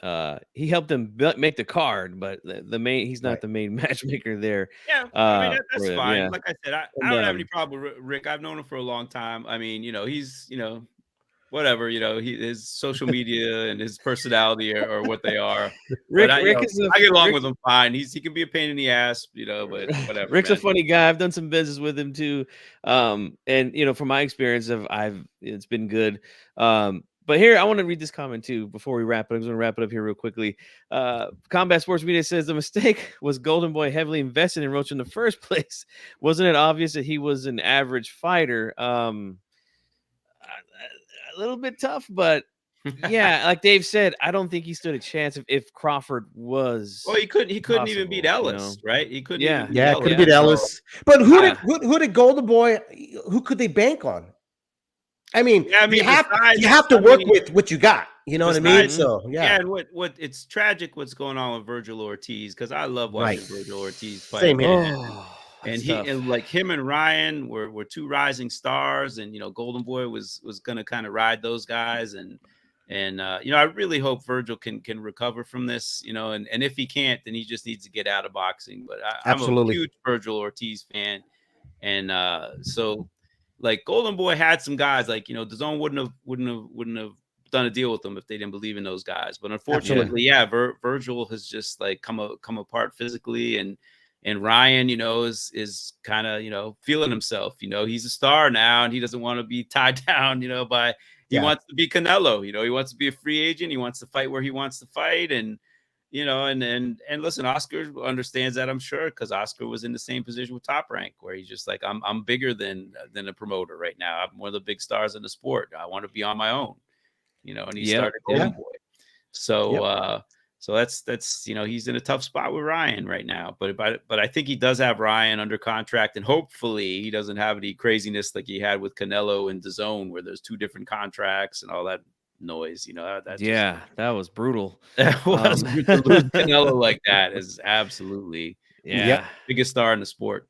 He helped him make the card, but the main he's not Right. the main matchmaker there. Yeah, I mean that's for them, fine. yeah. Like I said, I And, don't have any problem with Rick. I've known him for a long time. I mean, you know, he's, you know, whatever, you know, his social media and his personality are what they are. Rick, But I Rick is get along with him fine. He can be a pain in the ass, you know, but whatever. Rick's man. a funny guy. I've done some business with him too. And you know, from my experience it's been good. But here I want to read this comment too before we wrap it. I'm going to wrap it up here real quickly. Combat Sports Media says the mistake was Golden Boy heavily invested in Roach in the first place. Wasn't it obvious that he was an average fighter? A little bit tough, but yeah, like Dave said, I don't think he stood a chance if Crawford was. Well, he couldn't even beat possible, Ellis, right? He couldn't Yeah. even beat Yeah, Ellis. could have been Ellis. But who did Golden Boy? Who could they bank on? I mean, Yeah, I mean, you have besides- to I work mean, with what you got. You know what I mean? besides- So Yeah, and what it's tragic what's going on with Virgil Ortiz, because I love watching Right. Virgil Ortiz fight. Same here. And that's tough. and like him and Ryan were two rising stars, and you know, Golden Boy was gonna kind of ride those guys, and you know, I really hope Virgil can recover from this, you know, and if he can't, then he just needs to get out of boxing. But I'm a Absolutely. huge Virgil Ortiz fan, and so like Golden Boy had some guys like, you know, DAZN wouldn't have done a deal with them if they didn't believe in those guys. But unfortunately, yeah, Virgil has just like come apart physically, and Ryan, you know, is kind of, you know, feeling himself. You know, he's a star now, and he doesn't want to be tied down, you know, by he wants to be Canelo. You know, he wants to be a free agent. He wants to fight where he wants to fight, and you know, and listen, Oscar understands that, I'm sure, because Oscar was in the same position with Top Rank, where he's just like, I'm bigger than a promoter right now. I'm one of the big stars in the sport. I want to be on my own, you know. And he started Golden Boy, so so that's you know, he's in a tough spot with Ryan right now. But I think he does have Ryan under contract, and hopefully he doesn't have any craziness like he had with Canelo and DAZN, where there's 2 different contracts and all that noise, you know. That was brutal. That was to lose Canelo like that is absolutely biggest star in the sport.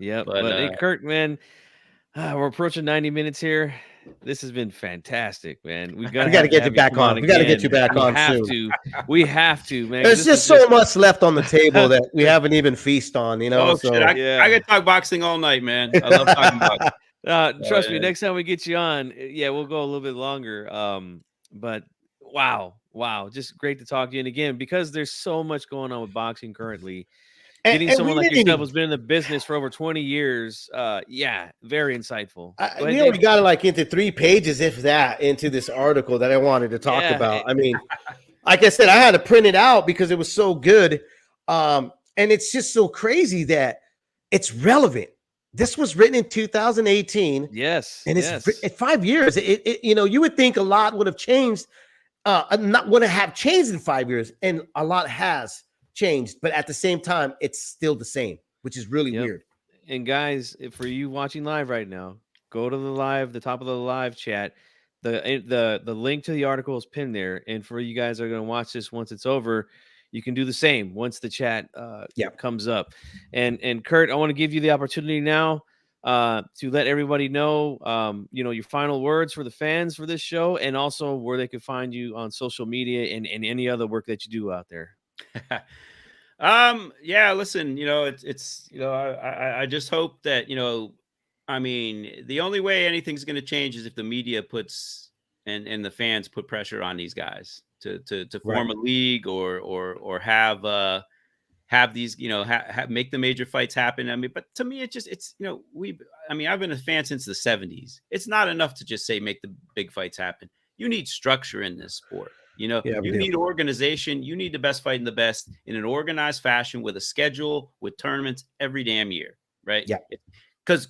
Yep. But hey, Kurt, man, we're approaching 90 minutes here. This has been fantastic, man. We got to get you back on. We got to get you back on soon. We have to, man. There's just so much left on the table that we haven't even feasted on, you know. Shit. I could talk boxing all night, man. I love talking boxing. Trust me, next time we get you on, we'll go a little bit longer. But wow, just great to talk to you. And again, because there's so much going on with boxing currently, getting someone like yourself who's been in the business for over 20 years, very insightful. We only got like into 3 pages, if that, into this article that I wanted to talk about. I mean, like I said, I had to print it out because it was so good. And it's just so crazy that it's relevant. This was written in 2018. Yes. And it's 5 years. It you know, you would think a lot would have changed, not would have changed in 5 years, and a lot has changed, but at the same time, it's still the same, which is really weird. And guys, for you watching live right now, go to the top of the live chat. The link to the article is pinned there. And for you guys that are going to watch this once it's over, you can do the same once the chat comes up. And Kurt, I want to give you the opportunity now to let everybody know, you know, your final words for the fans for this show, and also where they can find you on social media and any other work that you do out there. Listen, you know, it's you know, I just hope that, you know, I mean, the only way anything's going to change is if the media puts and the fans put pressure on these guys to form a league or have these, you know, make the major fights happen. I mean, but to me, it's you know, I've been a fan since the 70s. It's not enough to just say make the big fights happen. You need structure in this sport. You know, you need organization. You need the best fighting the best in an organized fashion with a schedule, with tournaments every damn year, right? Yeah. Because,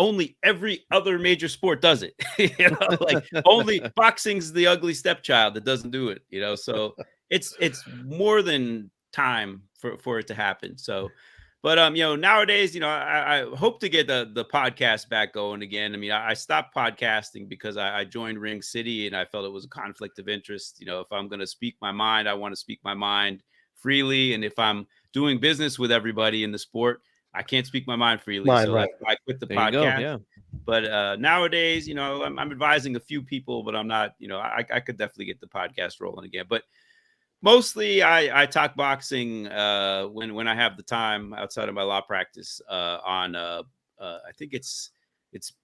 only every other major sport does it. You know, like only boxing's the ugly stepchild that doesn't do it. You know, so it's more than time for it to happen. So, But nowadays, I hope to get the podcast back going again. I mean, I stopped podcasting because I joined Ring City and I felt it was a conflict of interest. If I'm going to speak my mind, I want to speak my mind freely. And if I'm doing business with everybody in the sport, I can't speak my mind freely. That's why I quit the podcast. Yeah. But nowadays, I'm advising a few people, but I'm not, I could definitely get the podcast rolling again. But mostly I talk boxing when I have the time outside of my law practice on I think it's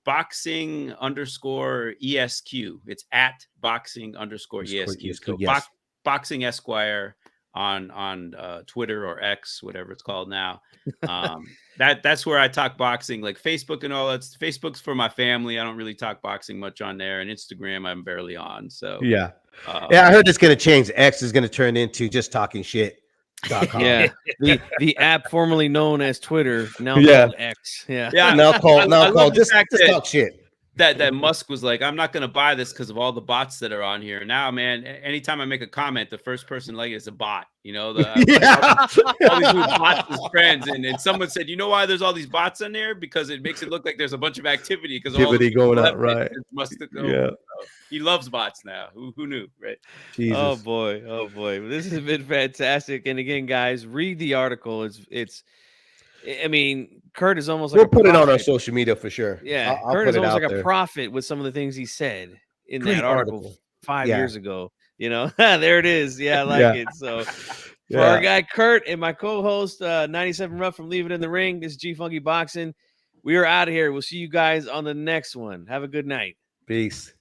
boxing_ESQ. It's at boxing_ESQ. So yes. Boxing Esquire on Twitter or X, whatever it's called now. That's where I talk boxing, like Facebook and all that. Facebook's for my family. I don't really talk boxing much on there, and Instagram I'm barely on. So yeah, I heard it's going to change. X is going to turn into just talking shit. Yeah, the app formerly known as Twitter, now called X. Yeah, now called just talk shit. That Musk was like, I'm not going to buy this because of all the bots that are on here. Now, man, anytime I make a comment, the first person like is a bot. All these new bots as friends. And someone said, you know why there's all these bots on there? Because it makes it look like there's a bunch of activity going on, right? He loves bots now. Who knew, right? Jesus. Oh boy. This has been fantastic. And again, guys, read the article. I mean, Kurt is almost like we'll put it on our social media for sure. Yeah, Kurt is almost like a prophet with some of the things he said in that article 5 years ago. There it is. Yeah, I like it. So for our guy Kurt and my co-host 97 Rough from Leave It in the Ring, this is G Funky Boxing. We are out of here. We'll see you guys on the next one. Have a good night. Peace.